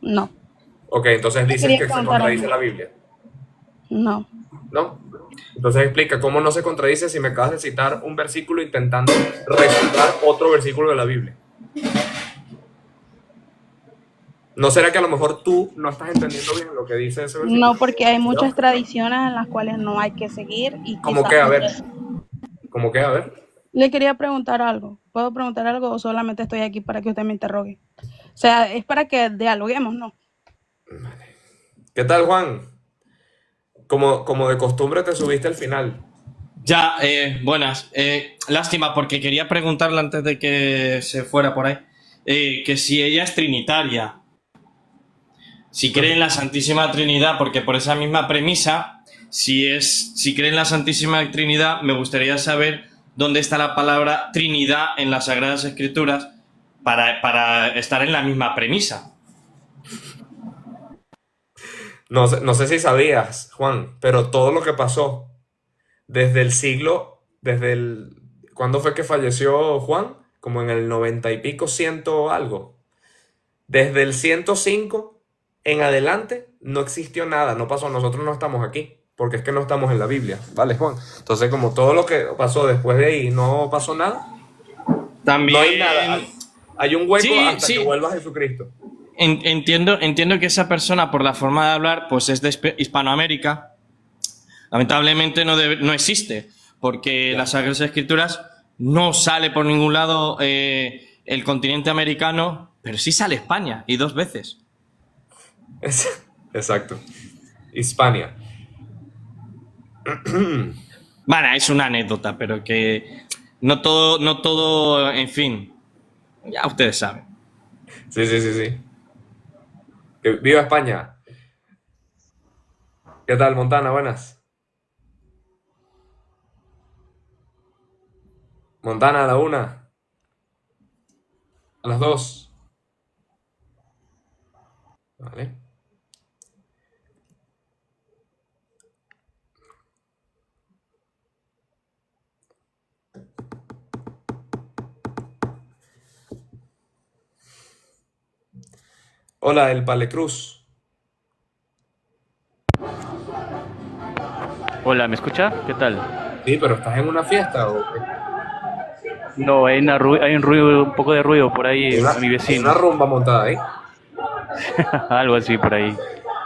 No, Ok, entonces le dices quería que se preguntar contradice algo. la Biblia, No. ¿no? Entonces explica cómo no se contradice si me acabas de citar un versículo intentando refutar otro versículo de la Biblia. ¿No será que a lo mejor tú no estás entendiendo bien lo que dice ese versículo? No, porque hay muchas tradiciones en las cuales no hay que seguir y ¿Cómo quizás que? A ver. ¿Cómo que? A ver. Le quería preguntar algo. ¿Puedo preguntar algo o solamente estoy aquí para que usted me interrogue? O sea, es para que dialoguemos, ¿no? ¿Qué tal, Juan? Como de costumbre te subiste al final. Ya, buenas. Lástima, porque quería preguntarle antes de que se fuera por ahí, que si ella es trinitaria, si cree en la Santísima Trinidad, porque por esa misma premisa, si cree en la Santísima Trinidad, me gustaría saber dónde está la palabra Trinidad en las Sagradas Escrituras para estar en la misma premisa. No sé si sabías, Juan, pero todo lo que pasó desde el siglo, ¿cuándo fue que falleció Juan? Como en el 90 y pico, ciento algo. Desde el 105 en adelante no existió nada, no pasó, nosotros no estamos aquí, porque es que no estamos en la Biblia, ¿vale, Juan? Entonces, como todo lo que pasó después de ahí no pasó nada, También... no hay nada, hay un hueco Sí, hasta sí. que vuelva Jesucristo. Entiendo que esa persona, por la forma de hablar, pues es de Hispanoamérica. Lamentablemente no existe, porque las Sagradas Escrituras no sale por ningún lado el continente americano, pero sí sale España, y 2 veces. Exacto. Hispania. Bueno, es una anécdota, pero que no todo, en fin, ya ustedes saben. Sí. ¡Viva España! ¿Qué tal, Montana? Buenas. Montana a la 1. A las 2. Vale. Hola, el Palecruz. Hola, ¿me escucha? ¿Qué tal? Sí, pero ¿estás en una fiesta o qué? No, hay un ruido, un poco de ruido por ahí, Hay una, a mi hay vecino. una rumba montada ahí. Algo así por ahí.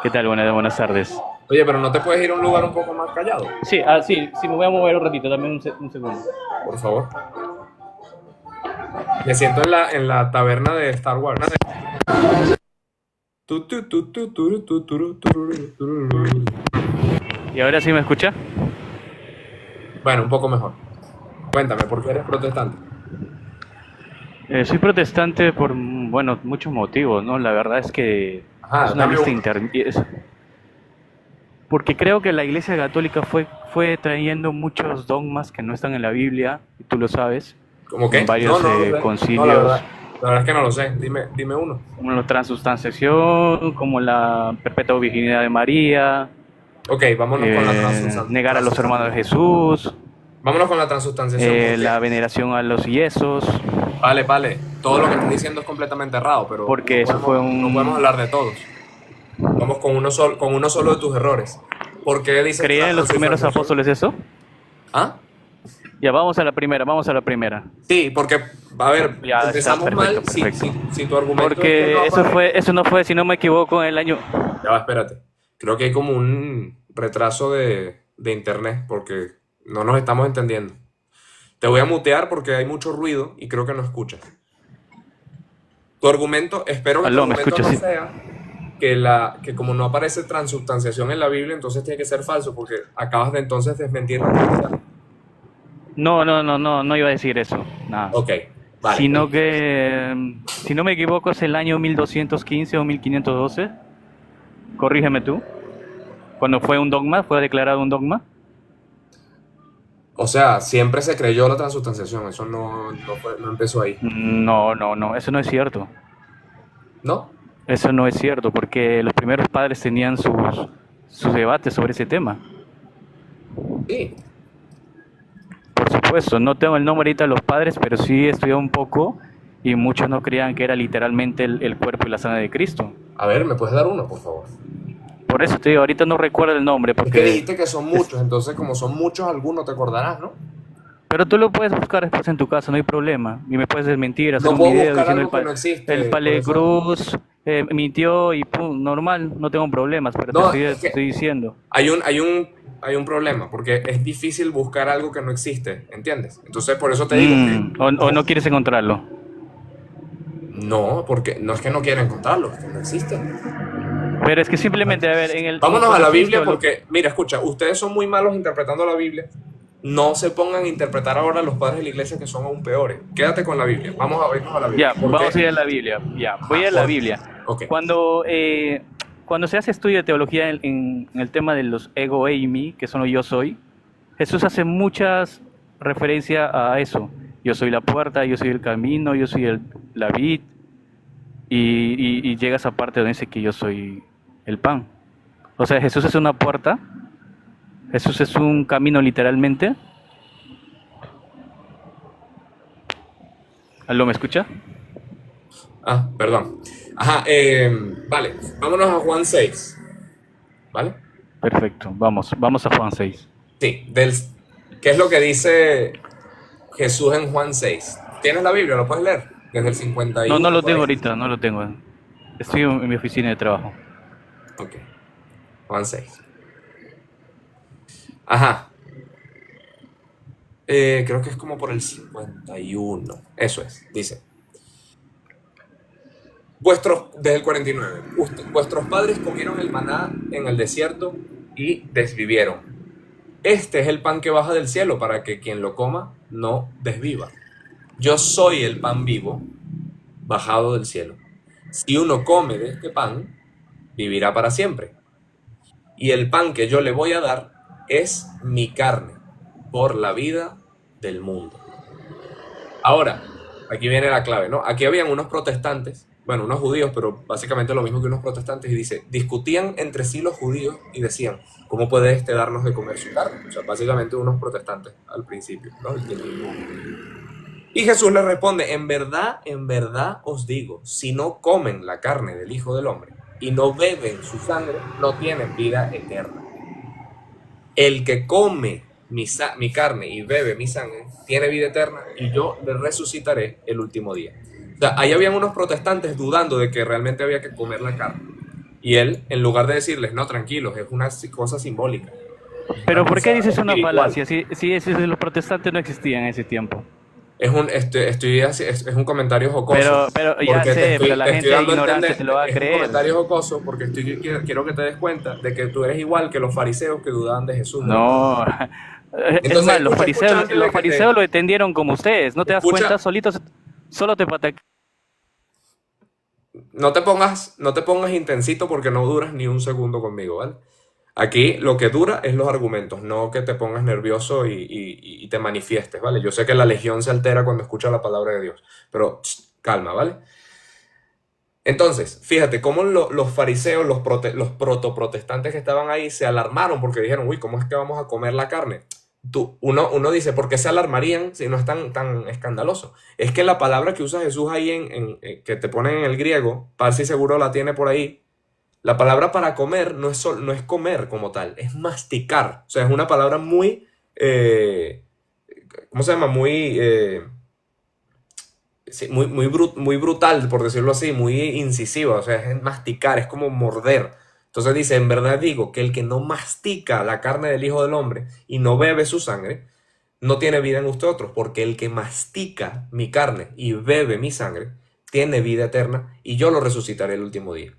¿Qué tal? Buenas tardes. Oye, pero ¿no te puedes ir a un lugar un poco más callado? Sí, sí, me voy a mover un ratito, dame un segundo. Por favor. Me siento en la taberna de Star Wars. ¿Y ahora sí me escucha? Bueno, un poco mejor. Cuéntame, ¿por qué eres protestante? Soy protestante por, bueno, muchos motivos, ¿no? La verdad es que Ajá, es una dame lista uno. porque creo que la Iglesia Católica fue trayendo muchos dogmas que no están en la Biblia, y tú lo sabes, ¿Cómo en qué? varios No lo sé. No, concilios, la verdad es que no lo sé. Dime uno. como la transustanciación, como la perpetua virginidad de María, Ok, vámonos con la negar a los hermanos de Jesús, Vámonos con la transustanciación. la veneración a los yesos, Vale. Todo lo que estás diciendo es completamente errado, pero porque no eso podemos, fue no podemos hablar de todos. Vamos con uno solo de tus errores. ¿Por qué dices que ¿Creían la en los primeros transustanciación? apóstoles eso? ¿Ah? Ya, vamos a la primera. Sí, porque, a ver, Ya está, empezamos mal perfecto. si tu argumento es que Porque no aparece. eso no fue, si no me equivoco, en el año... Ya va, espérate. Creo que hay como un retraso de internet porque no nos estamos entendiendo. Te voy a mutear porque hay mucho ruido y creo que no escuchas. Tu argumento, espero que tu Aló, ¿me argumento escuchas? no Sí. sea que como no aparece transubstanciación en la Biblia, entonces tiene que ser falso porque acabas de entonces desmentir la realidad. No iba a decir eso, nada. Ok, vale. Sino que, si no me equivoco, es el año 1215 o 1512. Corrígeme tú. Cuando fue declarado un dogma. O sea, siempre se creyó la transubstanciación, eso no empezó ahí. No, eso no es cierto. ¿No? Eso no es cierto, porque los primeros padres tenían sus debates sobre ese tema. Sí. Por supuesto, no tengo el nombre ahorita de los padres, pero sí he estudiado un poco y muchos no creían que era literalmente el cuerpo y la sangre de Cristo. A ver, ¿me puedes dar uno, por favor? Por eso te digo, ahorita no recuerdo el nombre, Es que porque... dijiste que son muchos, entonces como son muchos, algunos te acordarás, ¿no? Pero tú lo puedes buscar después en tu casa, no hay problema. Y me puedes desmentir, hacer No un puedo video buscar diciendo algo que no existe, el por Palecruz mintió y pum, normal, no tengo problemas, pero No, te es que estoy diciendo. hay un problema, porque es difícil buscar algo que no existe, ¿entiendes? Entonces por eso te digo que O no quieres encontrarlo. no, porque no es que no quiera encontrarlo, es que no existe. Pero es que simplemente, a ver, Vámonos a la Biblia contexto, porque, mira, escucha, ustedes son muy malos interpretando la Biblia. No se pongan a interpretar ahora a los padres de la iglesia que son aún peores. Quédate con la Biblia. Vamos a vernos a la Biblia. Ya, ¿Por vamos qué? a ir a la Biblia. Ya, voy a la ¿por qué? Biblia. Ok. Cuando se hace estudio de teología en el tema de los ego eimi, que son los yo soy, Jesús hace muchas referencias a eso. Yo soy la puerta, yo soy el camino, yo soy la vid, y llega esa parte donde dice que yo soy el pan. O sea, Jesús es una puerta, Jesús es un camino literalmente. ¿Aló, me escucha? Ah, perdón. Ajá, vale. Vámonos a Juan 6. ¿Vale? Perfecto, vamos a Juan 6. Sí, ¿qué es lo que dice Jesús en Juan 6? ¿Tienes la Biblia? ¿Lo puedes leer? Desde el 51. No lo por ahí. tengo ahorita, no lo tengo. Estoy en mi oficina de trabajo. Ok. Juan 6. Ajá. Creo que es como por el 51. Eso es, dice. Desde el 49. Vuestros padres comieron el maná en el desierto y desvivieron. Este es el pan que baja del cielo para que quien lo coma no desviva. Yo soy el pan vivo bajado del cielo. Si uno come de este pan, vivirá para siempre. Y el pan que yo le voy a dar es mi carne por la vida del mundo. Ahora, aquí viene la clave, ¿no? Aquí habían unos protestantes, bueno, unos judíos, pero básicamente lo mismo que unos protestantes, y dice, discutían entre sí los judíos y decían, ¿cómo puede darnos de comer su carne? O sea, básicamente unos protestantes al principio, ¿no? Y Jesús le responde, en verdad os digo, si no comen la carne del Hijo del Hombre y no beben su sangre, no tienen vida eterna. El que come mi carne y bebe mi sangre tiene vida eterna y yo le resucitaré el último día. O sea, ahí habían unos protestantes dudando de que realmente había que comer la carne. Y él, en lugar de decirles, no, tranquilos, es una cosa simbólica. Pero ¿por qué Cosa dices una espiritual. falacia si los protestantes no existían en ese tiempo? Es un comentario jocoso. Pero ya porque sé, pero la gente dando a ignorante entender, se lo va a es un creer. comentario jocoso porque quiero que te des cuenta de que tú eres igual que los fariseos que dudaban de Jesús. No. Es Entonces, más, los escucha antes de que fariseos lo entendieron como ustedes. ¿No te das Escucha. cuenta? Solitos, solo te pata. No te pongas intensito porque no duras ni un segundo conmigo, ¿vale? Aquí lo que dura es los argumentos, no que te pongas nervioso y te manifiestes, ¿vale? Yo sé que la legión se altera cuando escucha la palabra de Dios, pero calma, ¿vale? Entonces, fíjate cómo los fariseos, los protoprotestantes que estaban ahí se alarmaron porque dijeron, uy, ¿cómo es que vamos a comer la carne? Uno dice, ¿por qué se alarmarían si no es tan escandaloso? Es que la palabra que usa Jesús ahí que te ponen en el griego, Parsi seguro la tiene por ahí. La palabra para comer no es comer como tal, es masticar. O sea, es una palabra muy, ¿cómo se llama? Muy brutal, por decirlo así, muy incisiva. O sea, es masticar, es como morder. Entonces dice, en verdad digo que el que no mastica la carne del Hijo del Hombre y no bebe su sangre, no tiene vida en vosotros, porque el que mastica mi carne y bebe mi sangre, tiene vida eterna y yo lo resucitaré el último día.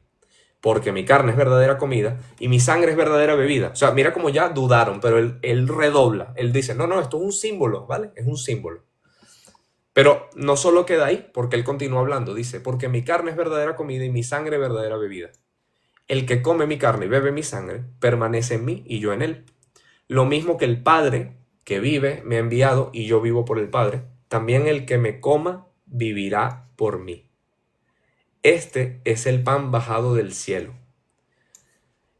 Porque mi carne es verdadera comida y mi sangre es verdadera bebida. O sea, mira como ya dudaron, pero él redobla. Él dice, no, esto es un símbolo, ¿vale? Es un símbolo. Pero no solo queda ahí, porque él continúa hablando. Dice, porque mi carne es verdadera comida y mi sangre es verdadera bebida. El que come mi carne y bebe mi sangre, permanece en mí y yo en él. Lo mismo que el Padre que vive me ha enviado y yo vivo por el Padre. También el que me coma vivirá por mí. Este es el pan bajado del cielo.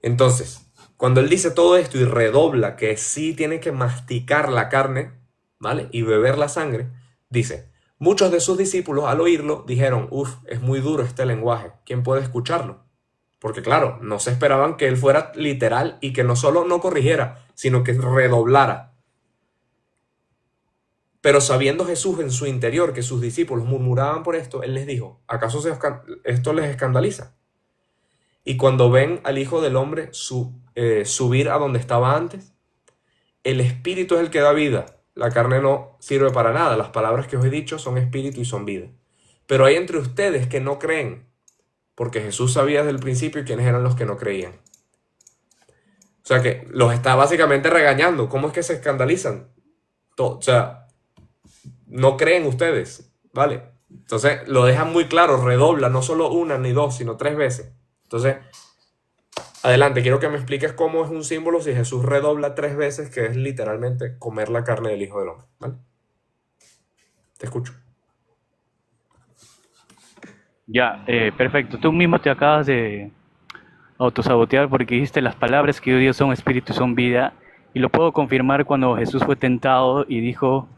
Entonces, cuando él dice todo esto y redobla que sí tiene que masticar la carne, ¿vale? Y beber la sangre, dice, muchos de sus discípulos al oírlo dijeron, es muy duro este lenguaje, ¿quién puede escucharlo? Porque claro, no se esperaban que él fuera literal y que no solo no corrigiera, sino que redoblara. Pero sabiendo Jesús en su interior que sus discípulos murmuraban por esto, él les dijo, ¿acaso esto les escandaliza? Y cuando ven al Hijo del Hombre subir a donde estaba antes, el Espíritu es el que da vida, la carne no sirve para nada, las palabras que os he dicho son espíritu y son vida. Pero hay entre ustedes que no creen, porque Jesús sabía desde el principio quiénes eran los que no creían. O sea que los está básicamente regañando. ¿Cómo es que se escandalizan? O sea, no creen ustedes, ¿vale? Entonces lo dejan muy claro, redobla, no solo una ni dos, sino 3 veces. Entonces, adelante, quiero que me expliques cómo es un símbolo si Jesús redobla 3 veces, que es literalmente comer la carne del Hijo del Hombre, ¿vale? Te escucho. Ya, perfecto. Tú mismo te acabas de autosabotear porque dijiste las palabras que Dios son espíritu y son vida. Y lo puedo confirmar cuando Jesús fue tentado y dijo,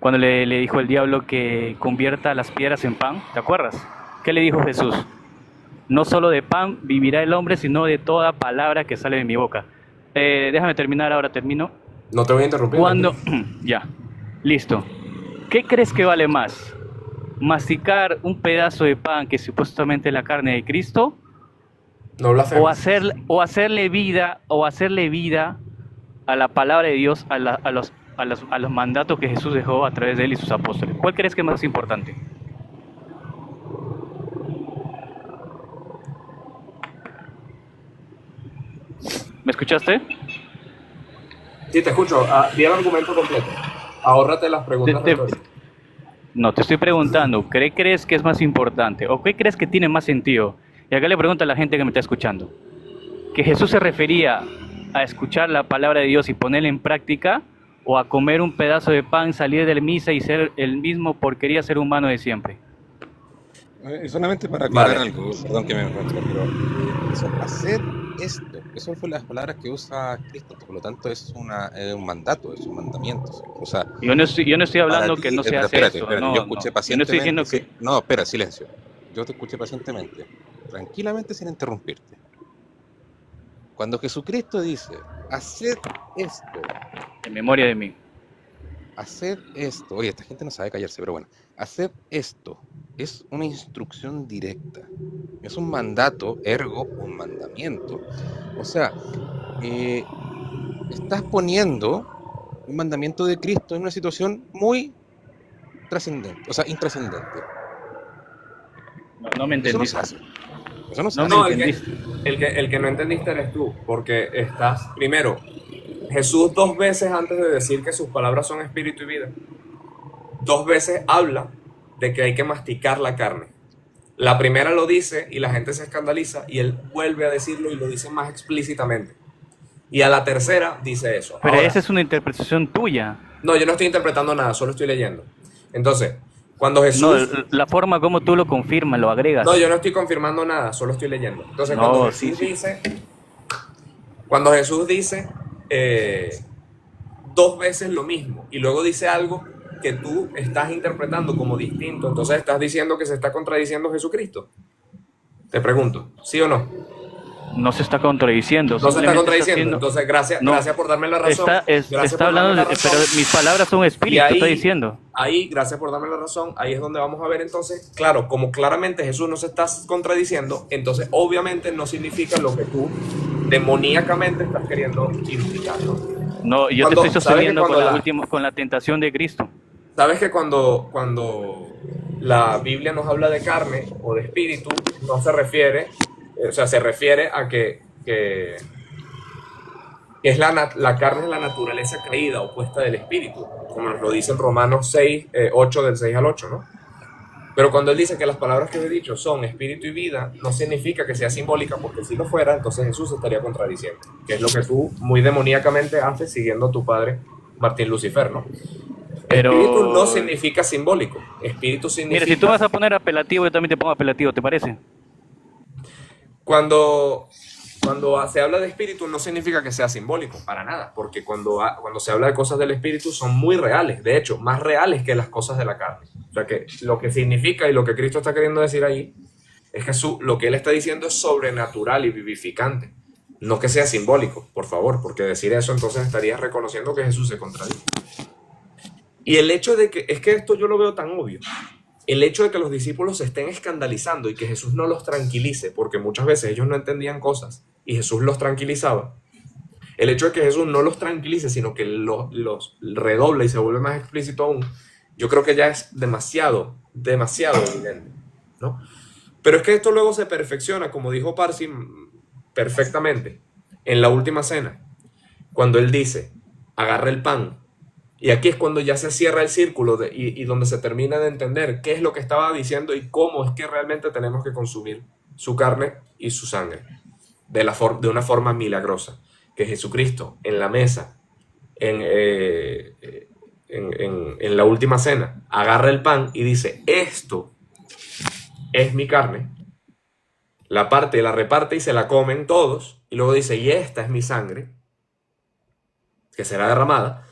cuando le dijo el diablo que convierta las piedras en pan, ¿te acuerdas? ¿Qué le dijo Jesús? No solo de pan vivirá el hombre, sino de toda palabra que sale de mi boca. Déjame terminar, ahora termino. No te voy a interrumpir. Cuando, ya, listo. ¿Qué crees que vale más? ¿Masticar un pedazo de pan que supuestamente es la carne de Cristo? No blasfemes. O hacerle vida a la palabra de Dios, a los mandatos que Jesús dejó a través de él y sus apóstoles. ¿Cuál crees que es más importante? ¿Me escuchaste? Sí, te escucho. Di el argumento completo. Ahórrate las preguntas retóricas. No, te estoy preguntando, ¿qué crees que es más importante? ¿O qué crees que tiene más sentido? Y acá le pregunto a la gente que me está escuchando. ¿Que Jesús se refería a escuchar la palabra de Dios y ponerla en práctica? ¿O a comer un pedazo de pan, salir de la misa y ser el mismo porquería ser humano de siempre? Solamente para aclarar algo, perdón que me encuentro, pero hacer esto. Esas son las palabras que usa Cristo, por lo tanto es un mandato, es un mandamiento. O sea, Yo no estoy para hablando ti, que no se hace espérate, eso, espérate, no, yo no. escuché Yo no estoy diciendo pacientemente, que... no, espera, silencio. Yo te escuché pacientemente, tranquilamente sin interrumpirte. Cuando Jesucristo dice, haced esto, En memoria de mí. haced esto, oye, esta gente no sabe callarse, pero bueno, haced esto, es una instrucción directa, es un mandato, ergo un mandamiento. O sea, estás poniendo un mandamiento de Cristo en una situación muy trascendente, o sea, intrascendente. No me Eso no entendiste. se hace. Eso no se No hace. me No, entendiste. el que no entendiste eres tú, porque estás, primero, Jesús 2 veces antes de decir que sus palabras son espíritu y vida, 2 veces habla de que hay que masticar la carne. La primera lo dice y la gente se escandaliza y él vuelve a decirlo y lo dice más explícitamente. Y a la tercera dice eso. Pero Ahora, esa es una interpretación tuya. no, yo no estoy interpretando nada, solo estoy leyendo. Entonces, cuando No, Jesús... la forma como tú lo confirmas, lo agregas. No, yo no estoy confirmando nada, solo estoy leyendo. Entonces, No, cuando sí, Jesús sí. dice... Cuando Jesús dice 2 veces lo mismo y luego dice algo que tú estás interpretando como distinto, entonces estás diciendo que se está contradiciendo Jesucristo. Te pregunto, ¿sí o no? No se está contradiciendo. No se está simplemente contradiciendo. haciendo- Entonces, gracias, No. gracias por darme la razón. Gracias Está por darme hablando, la razón. pero mis palabras son Y espíritu, ahí, está diciendo. ahí, gracias por darme la razón, ahí es donde vamos a ver entonces, claro, como claramente Jesús no se está contradiciendo, entonces obviamente no significa lo que tú demoníacamente estás queriendo implicar, ¿no? No, yo Cuando- te estoy ¿sabes que sosteniendo cuando con la tentación de Cristo. Sabes que cuando la Biblia nos habla de carne o de espíritu, no se refiere, o sea, se refiere a que es la carne es la naturaleza caída, opuesta del espíritu, como nos lo dice en Romanos 6, 8, del 6 al 8, ¿no? Pero cuando él dice que las palabras que he dicho son espíritu y vida, no significa que sea simbólica, porque si lo fuera, entonces Jesús estaría contradiciendo, que es lo que tú muy demoníacamente haces siguiendo a tu padre Martín Lucifer, ¿no? Pero- Espíritu no significa simbólico, espíritu significa... Mira, si tú vas a poner apelativo, yo también te pongo apelativo, ¿te parece? Cuando se habla de espíritu no significa que sea simbólico, para nada, porque cuando se habla de cosas del espíritu son muy reales, de hecho, más reales que las cosas de la carne. O sea que lo que significa y lo que Cristo está queriendo decir ahí es que lo que él está diciendo es sobrenatural y vivificante, no que sea simbólico, por favor, porque decir eso entonces estarías reconociendo que Jesús se contradice. Y el hecho de que, es que esto yo lo veo tan obvio, el hecho de que los discípulos se estén escandalizando y que Jesús no los tranquilice, porque muchas veces ellos no entendían cosas y Jesús los tranquilizaba, el hecho de que Jesús no los tranquilice, sino que los redobla y se vuelve más explícito aún, yo creo que ya es demasiado evidente, ¿no? Pero es que esto luego se perfecciona, como dijo Parsi perfectamente, en la última cena, cuando él dice, agarra el pan. Y aquí es cuando ya se cierra el círculo y donde se termina de entender qué es lo que estaba diciendo y cómo es que realmente tenemos que consumir su carne y su sangre de una forma milagrosa. Que Jesucristo en la mesa, en la última cena, agarra el pan y dice, esto es mi carne, la parte, la reparte y se la comen todos, y luego dice, y esta es mi sangre, que será derramada,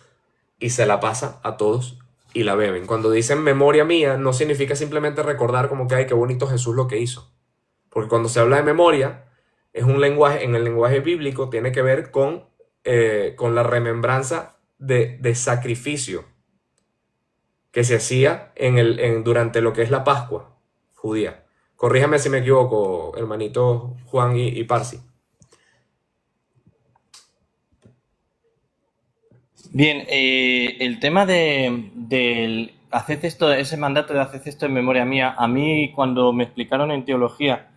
y se la pasa a todos y la beben. Cuando dicen memoria mía, no significa simplemente recordar como que, ay, qué bonito Jesús lo que hizo. Porque cuando se habla de memoria, es un lenguaje, en el lenguaje bíblico, tiene que ver con la remembranza de sacrificio que se hacía durante lo que es la Pascua judía. Corríjame si me equivoco, hermanito Juan y Parsi. Bien, el tema del haced esto, ese mandato de haced esto en memoria mía, a mí cuando me explicaron en teología,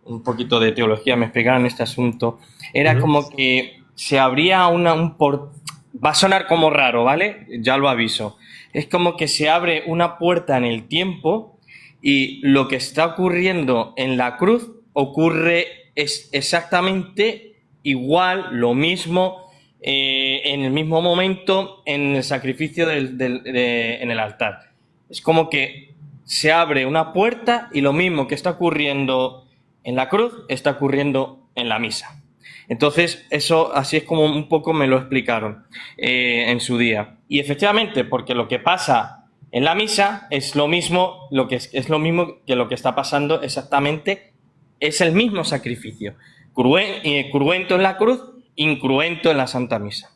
un poquito de teología, me explicaron este asunto, era como que se abría va a sonar como raro, ¿vale? Ya lo aviso. Es como que se abre una puerta en el tiempo y lo que está ocurriendo en la cruz ocurre exactamente igual, lo mismo, en el mismo momento en el sacrificio en el altar. Es como que se abre una puerta y lo mismo que está ocurriendo en la cruz está ocurriendo en la misa. Entonces, eso así es como un poco me lo explicaron en su día. Y efectivamente, porque lo que pasa en la misa es lo mismo, es lo mismo que lo que está pasando exactamente, es el mismo sacrificio. Cruento en la cruz, incruento en la Santa Misa.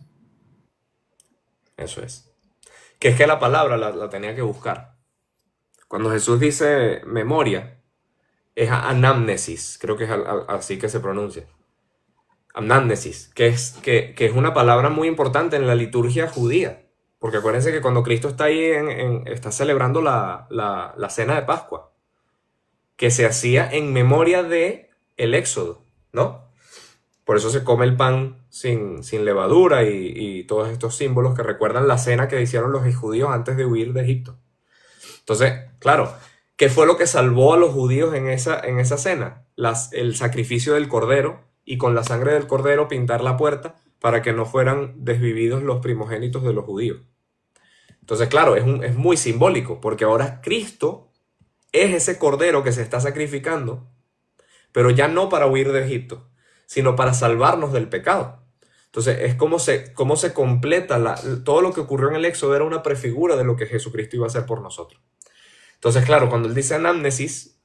Eso es. Que es que la palabra la tenía que buscar. Cuando Jesús dice memoria, es anamnesis, creo que es así que se pronuncia. Anamnesis, que es una palabra muy importante en la liturgia judía. Porque acuérdense que cuando Cristo está ahí, está celebrando la cena de Pascua, que se hacía en memoria de el Éxodo, ¿no? Por eso se come el pan sin levadura y todos estos símbolos que recuerdan la cena que hicieron los judíos antes de huir de Egipto. Entonces, claro, ¿qué fue lo que salvó a los judíos en esa cena? El sacrificio del cordero, y con la sangre del cordero pintar la puerta para que no fueran desvividos los primogénitos de los judíos. Entonces, claro, es muy simbólico, porque ahora Cristo es ese cordero que se está sacrificando, pero ya no para huir de Egipto, sino para salvarnos del pecado. Entonces, es cómo se completa todo lo que ocurrió en el Éxodo era una prefigura de lo que Jesucristo iba a hacer por nosotros. Entonces, claro, cuando él dice anamnesis,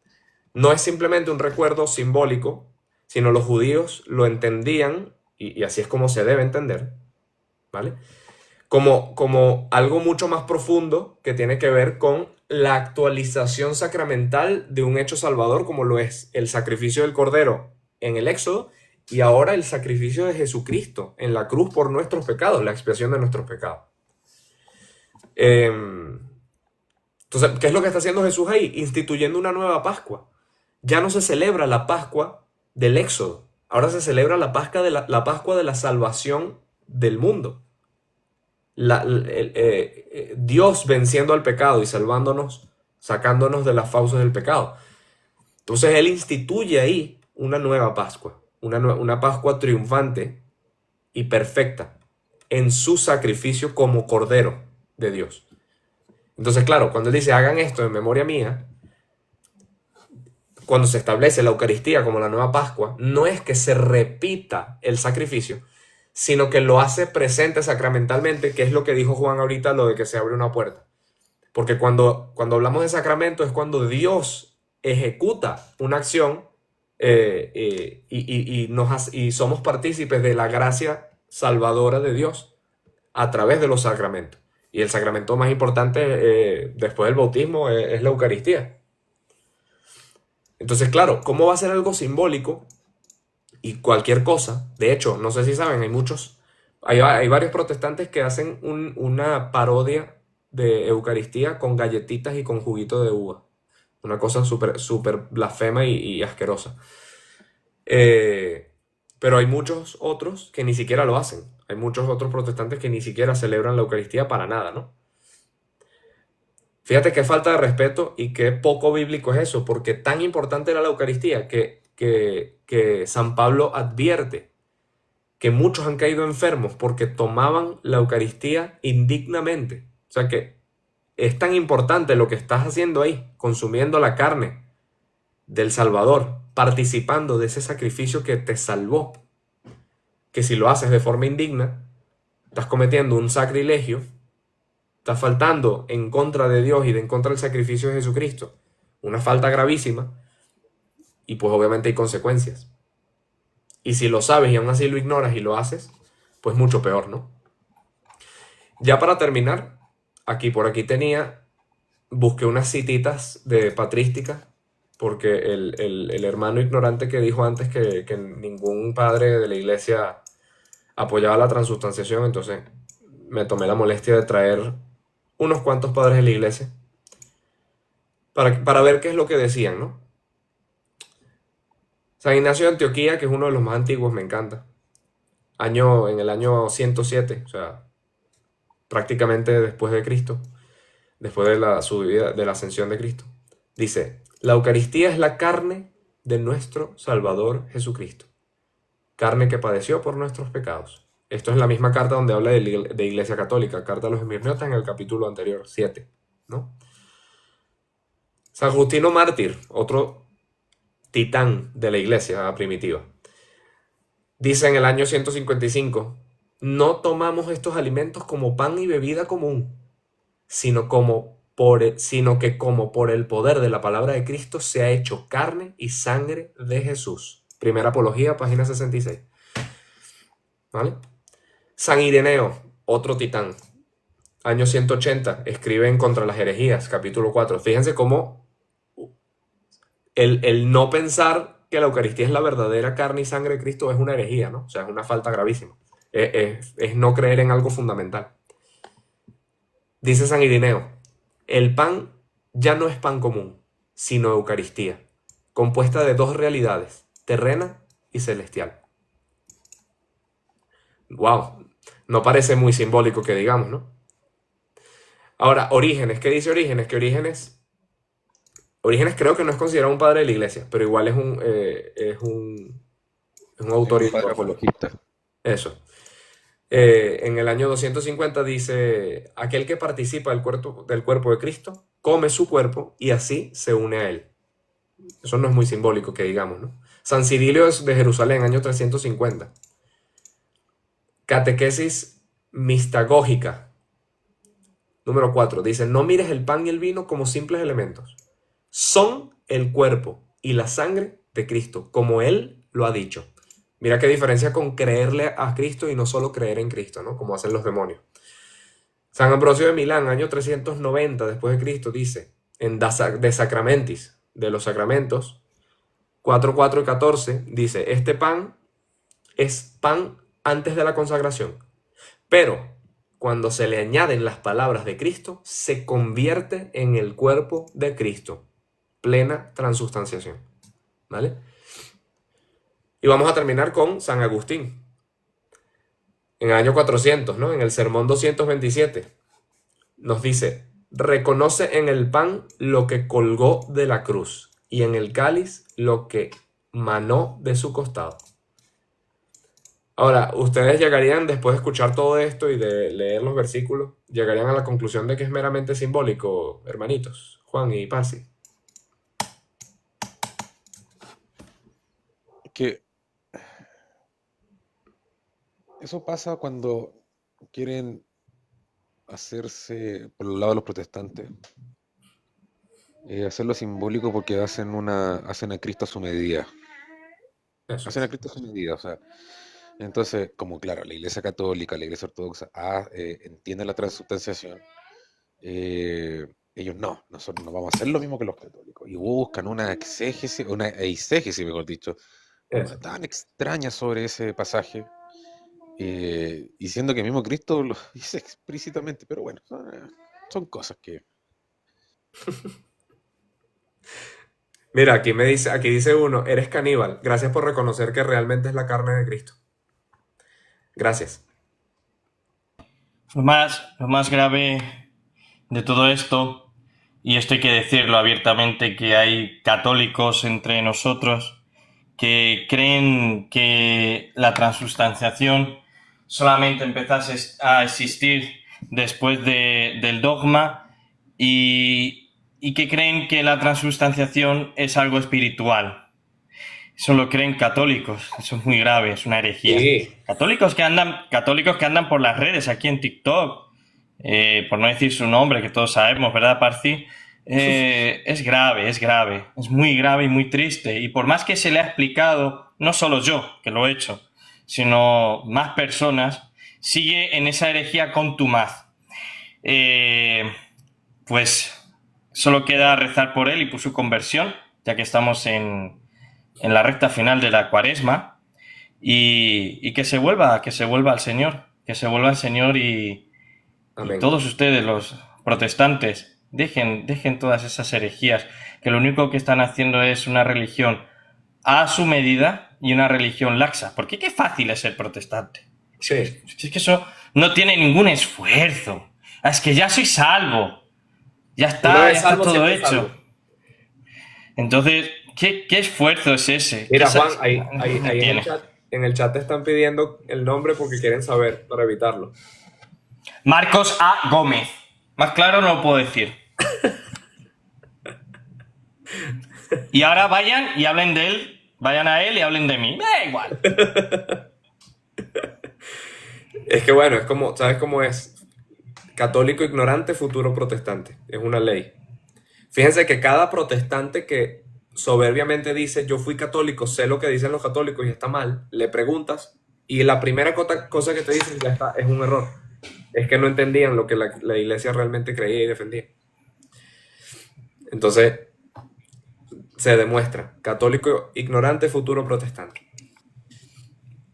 no es simplemente un recuerdo simbólico, sino los judíos lo entendían, y así es como se debe entender, ¿vale? Como algo mucho más profundo que tiene que ver con la actualización sacramental de un hecho salvador, como lo es el sacrificio del Cordero en el Éxodo, y ahora el sacrificio de Jesucristo en la cruz por nuestros pecados, la expiación de nuestros pecados. Entonces, ¿qué es lo que está haciendo Jesús ahí? Instituyendo una nueva Pascua. Ya no se celebra la Pascua del Éxodo, ahora se celebra la Pascua de la salvación del mundo. Dios venciendo al pecado y salvándonos, sacándonos de las fauces del pecado. Entonces Él instituye ahí una nueva Pascua, una Pascua triunfante y perfecta en su sacrificio como Cordero de Dios. Entonces, claro, cuando Él dice, hagan esto en memoria mía, cuando se establece la Eucaristía como la nueva Pascua, no es que se repita el sacrificio, sino que lo hace presente sacramentalmente, que es lo que dijo Juan ahorita, lo de que se abre una puerta. Porque cuando hablamos de sacramento es cuando Dios ejecuta una acción y somos partícipes de la gracia salvadora de Dios a través de los sacramentos. Y el sacramento más importante después del bautismo es la Eucaristía. Entonces, claro, ¿cómo va a ser algo simbólico? Y cualquier cosa, de hecho, no sé si saben, hay varios protestantes que hacen una parodia de Eucaristía con galletitas y con juguito de uva. Una cosa súper blasfema y asquerosa. Pero hay muchos otros que ni siquiera lo hacen. Hay muchos otros protestantes que ni siquiera celebran la Eucaristía para nada, ¿no? Fíjate qué falta de respeto y qué poco bíblico es eso, porque tan importante era la Eucaristía que San Pablo advierte que muchos han caído enfermos porque tomaban la Eucaristía indignamente. O sea que es tan importante lo que estás haciendo ahí, consumiendo la carne del Salvador, participando de ese sacrificio que te salvó, que si lo haces de forma indigna, estás cometiendo un sacrilegio, estás faltando en contra de Dios y en contra del sacrificio de Jesucristo, una falta gravísima, y pues obviamente hay consecuencias. Y si lo sabes y aún así lo ignoras y lo haces, pues mucho peor, ¿no? Ya para terminar, por aquí busqué unas cititas de patrística, porque el hermano ignorante que dijo antes que ningún padre de la iglesia apoyaba la transustanciación, entonces me tomé la molestia de traer unos cuantos padres de la iglesia para ver qué es lo que decían, ¿no? San Ignacio de Antioquía, que es uno de los más antiguos, me encanta. En el año 107, o sea, prácticamente después de Cristo, después de la subida, de la ascensión de Cristo. Dice, la Eucaristía es la carne de nuestro Salvador Jesucristo, carne que padeció por nuestros pecados. Esto es la misma carta donde habla de Iglesia Católica, carta a los Esmirniotas en el capítulo anterior, 7, ¿no? San Justino Mártir, otro titán de la iglesia primitiva. Dice en el año 155, no tomamos estos alimentos como pan y bebida común, sino que como por el poder de la palabra de Cristo se ha hecho carne y sangre de Jesús. Primera Apología, página 66. ¿Vale? San Ireneo, otro titán, año 180, escribe en Contra las herejías, capítulo 4. Fíjense cómo el no pensar que la Eucaristía es la verdadera carne y sangre de Cristo es una herejía, ¿no? O sea, es una falta gravísima. Es no creer en algo fundamental. Dice San Ireneo, el pan ya no es pan común, sino Eucaristía, compuesta de dos realidades, terrena y celestial. Wow, no parece muy simbólico que digamos, ¿no? Ahora, Orígenes, ¿qué dice Orígenes? Que Orígenes creo que no es considerado un padre de la iglesia, pero igual es un autor un padre apologista. Eso. En el año 250 dice, aquel que participa del cuerpo de Cristo, come su cuerpo y así se une a él. Eso no es muy simbólico que digamos, ¿no? San Cirilio es de Jerusalén, año 350. Catequesis mistagógica, número 4, dice, no mires el pan y el vino como simples elementos. Son el cuerpo y la sangre de Cristo, como Él lo ha dicho. Mira qué diferencia con creerle a Cristo y no solo creer en Cristo, ¿no? Como hacen los demonios. San Ambrosio de Milán, año 390 después de Cristo, dice, en De Sacramentis, de los sacramentos, 4, 4 y 14, dice, este pan es pan antes de la consagración, pero cuando se le añaden las palabras de Cristo, se convierte en el cuerpo de Cristo. Plena transustanciación. ¿Vale? Y vamos a terminar con San Agustín. En el año 400, ¿no? En el sermón 227, nos dice, reconoce en el pan lo que colgó de la cruz y en el cáliz lo que manó de su costado. Ahora, ustedes llegarían, después de escuchar todo esto y de leer los versículos, llegarían a la conclusión de que es meramente simbólico, hermanitos, Juan y Pasi. Que eso pasa cuando quieren hacerse, por el lado de los protestantes, hacerlo simbólico porque hacen a Cristo a su medida. Hacen a Cristo a su medida, o sea. Entonces, como claro, la Iglesia Católica, la Iglesia Ortodoxa entiende la transubstanciación, ellos nosotros no vamos a hacer lo mismo que los católicos, y buscan una eisegesis, mejor dicho, tan extraña sobre ese pasaje, diciendo que mismo Cristo lo dice explícitamente, pero bueno, son cosas que... Mira, aquí dice uno, eres caníbal, gracias por reconocer que realmente es la carne de Cristo. Gracias. Lo más grave de todo esto, y esto hay que decirlo abiertamente, que hay católicos entre nosotros que creen que la transustanciación solamente empezase a existir después del dogma y que creen que la transustanciación es algo espiritual. Eso lo creen católicos. Eso es muy grave, es una herejía. Sí. Católicos que andan por las redes, aquí en TikTok, por no decir su nombre, que todos sabemos, ¿verdad, Parci? Es grave, es muy grave y muy triste. Y por más que se le ha explicado, no solo yo, que lo he hecho, sino más personas, sigue en esa herejía contumaz. Pues solo queda rezar por él y por su conversión, ya que estamos en la recta final de la Cuaresma, y que se vuelva al Señor, y todos ustedes, los protestantes, dejen todas esas herejías, que lo único que están haciendo es una religión a su medida y una religión laxa, porque qué fácil es ser protestante. Sí. Es que eso no tiene ningún esfuerzo. Es que ya soy salvo. Ya está, ya está todo hecho. Salvo. Entonces, ¿qué esfuerzo es ese? Mira, Juan, ahí en el chat te están pidiendo el nombre porque quieren saber, para evitarlo. Marcos A. Gómez. Más claro no lo puedo decir. Y ahora vayan y hablen de él. Vayan a él y hablen de mí. Da igual. Es que bueno, es como, ¿sabes cómo es? Católico ignorante, futuro protestante. Es una ley. Fíjense que cada protestante que soberbiamente dice yo fui católico, sé lo que dicen los católicos y está mal, le preguntas y la primera cosa que te dicen ya está, es un error. Es que no entendían lo que la iglesia realmente creía y defendía. Entonces, se demuestra. Católico ignorante, futuro protestante.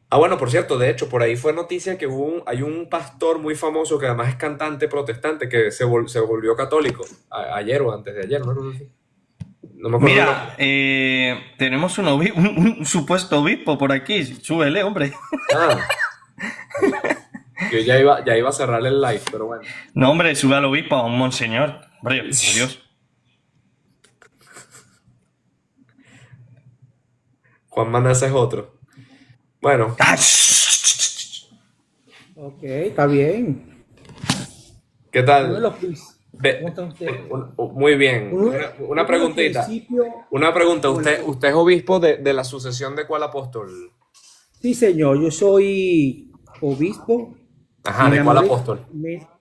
Ah, bueno, por cierto, de hecho, por ahí fue noticia que hay un pastor muy famoso que además es cantante protestante que se volvió católico ayer o antes de ayer, ¿no? No me acuerdo. Mira, tenemos un supuesto obispo por aquí. Súbele, hombre. Ah. Yo ya iba a cerrar el live, pero bueno. No, hombre, sube al obispo, a un monseñor. Hombre, por Dios. Juan Manasa es otro. Bueno. Ok, está bien. ¿Qué tal? Uno de los ¿Cómo están ustedes? Muy bien. Una preguntita. Una pregunta. ¿Usted es obispo de la sucesión de cuál apóstol? Sí, señor, yo soy obispo. Ajá, ¿de cuál apóstol?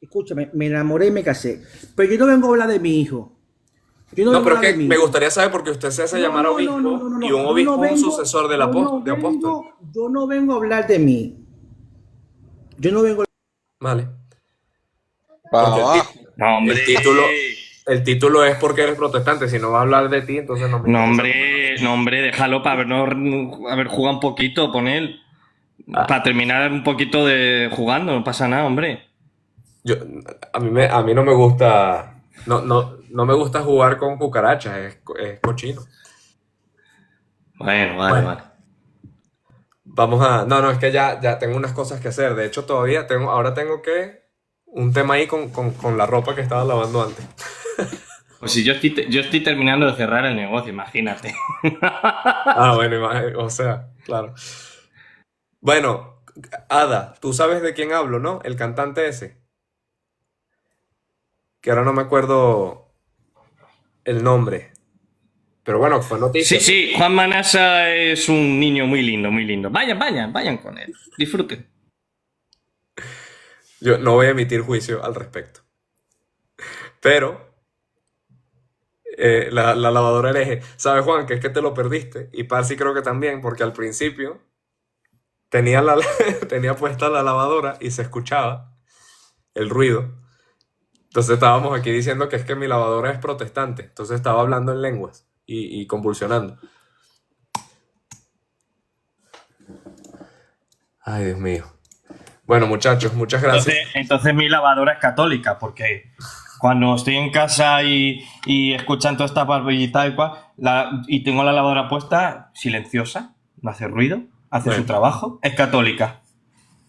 Escúchame, me enamoré y me casé. Pero yo no vengo a hablar de mi hijo. No, pero es que me gustaría saber porque usted se hace llamar obispo y un obispo es un sucesor del apóstol. Yo no vengo a hablar de mí. Yo no vengo. Vale. No, hombre. El título es porque eres protestante. Si no va a hablar de ti, entonces no me interesa. No, hombre, déjalo para haber jugado un poquito con él. Para terminar un poquito de jugando, no pasa nada, hombre. A mí no me gusta. No me gusta jugar con cucarachas, es cochino. Bueno, vale. Vamos a. No, es que ya tengo unas cosas que hacer. De hecho, ahora tengo un tema ahí con la ropa que estaba lavando antes. Pues si yo estoy terminando de cerrar el negocio, imagínate. Bueno, o sea, claro. Bueno, Ada, tú sabes de quién hablo, ¿no? El cantante ese. Que ahora no me acuerdo el nombre. Pero bueno, fue noticia. Sí, Juan Manasa es un niño muy lindo, muy lindo. Vayan con él. Disfruten. Yo no voy a emitir juicio al respecto. Pero la lavadora hereje. ¿Sabes, Juan? Que es que te lo perdiste. Y Parsi creo que también, porque al principio tenía puesta la lavadora y se escuchaba el ruido. Entonces estábamos aquí diciendo que es que mi lavadora es protestante. Entonces estaba hablando en lenguas y convulsionando. Ay, Dios mío. Bueno, muchachos, muchas gracias. Entonces mi lavadora es católica, porque cuando estoy en casa y escuchan toda esta barbillita y tengo la lavadora puesta, silenciosa, no hace ruido, hace su trabajo, es católica.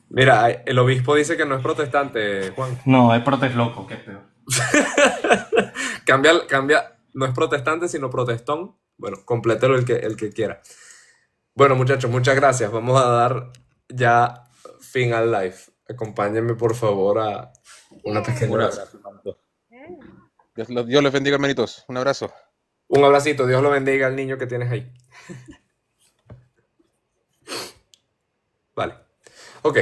Mira, el obispo dice que no es protestante, Juan. No, es protesloco, que es peor. Cambia, no es protestante, sino protestón. Bueno, complételo el que quiera. Bueno, muchachos, muchas gracias. Vamos a dar ya fin al live. Acompáñenme, por favor, a una pequeña oración. Dios les bendiga, hermanitos. Un abrazo. Un abracito. Dios lo bendiga al niño que tienes ahí. Vale. Ok.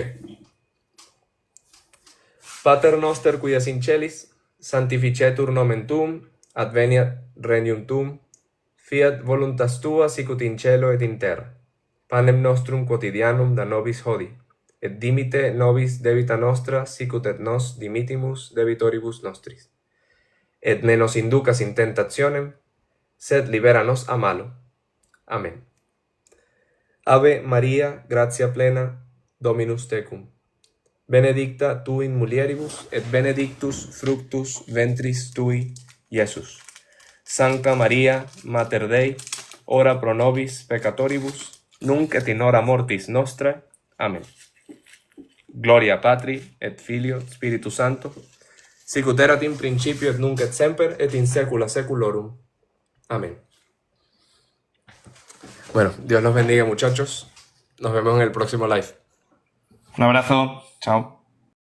Pater noster quias in celis, sanctificetur nomen tuum, adveniat regnum tuum, fiat voluntas tua sicut in cielo et in terra. Panem nostrum quotidianum da nobis hodie, et dimite nobis debita nostra sicut et nos dimittimus debitoribus nostris. Et ne nos inducas in tentationem, sed libera nos a malo. Amén. Ave Maria, gratia plena, Dominus tecum. Benedicta tu in mulieribus, et benedictus fructus ventris tui, Iesus. Sancta Maria, Mater Dei, ora pro nobis peccatoribus, nunc et in hora mortis nostra. Amén. Gloria Patri, et Filio, Spiritus Sancto, sicut erat in principio et nunc et semper, et in saecula saeculorum. Amén. Bueno, Dios los bendiga, muchachos. Nos vemos en el próximo live. Un abrazo. Chao.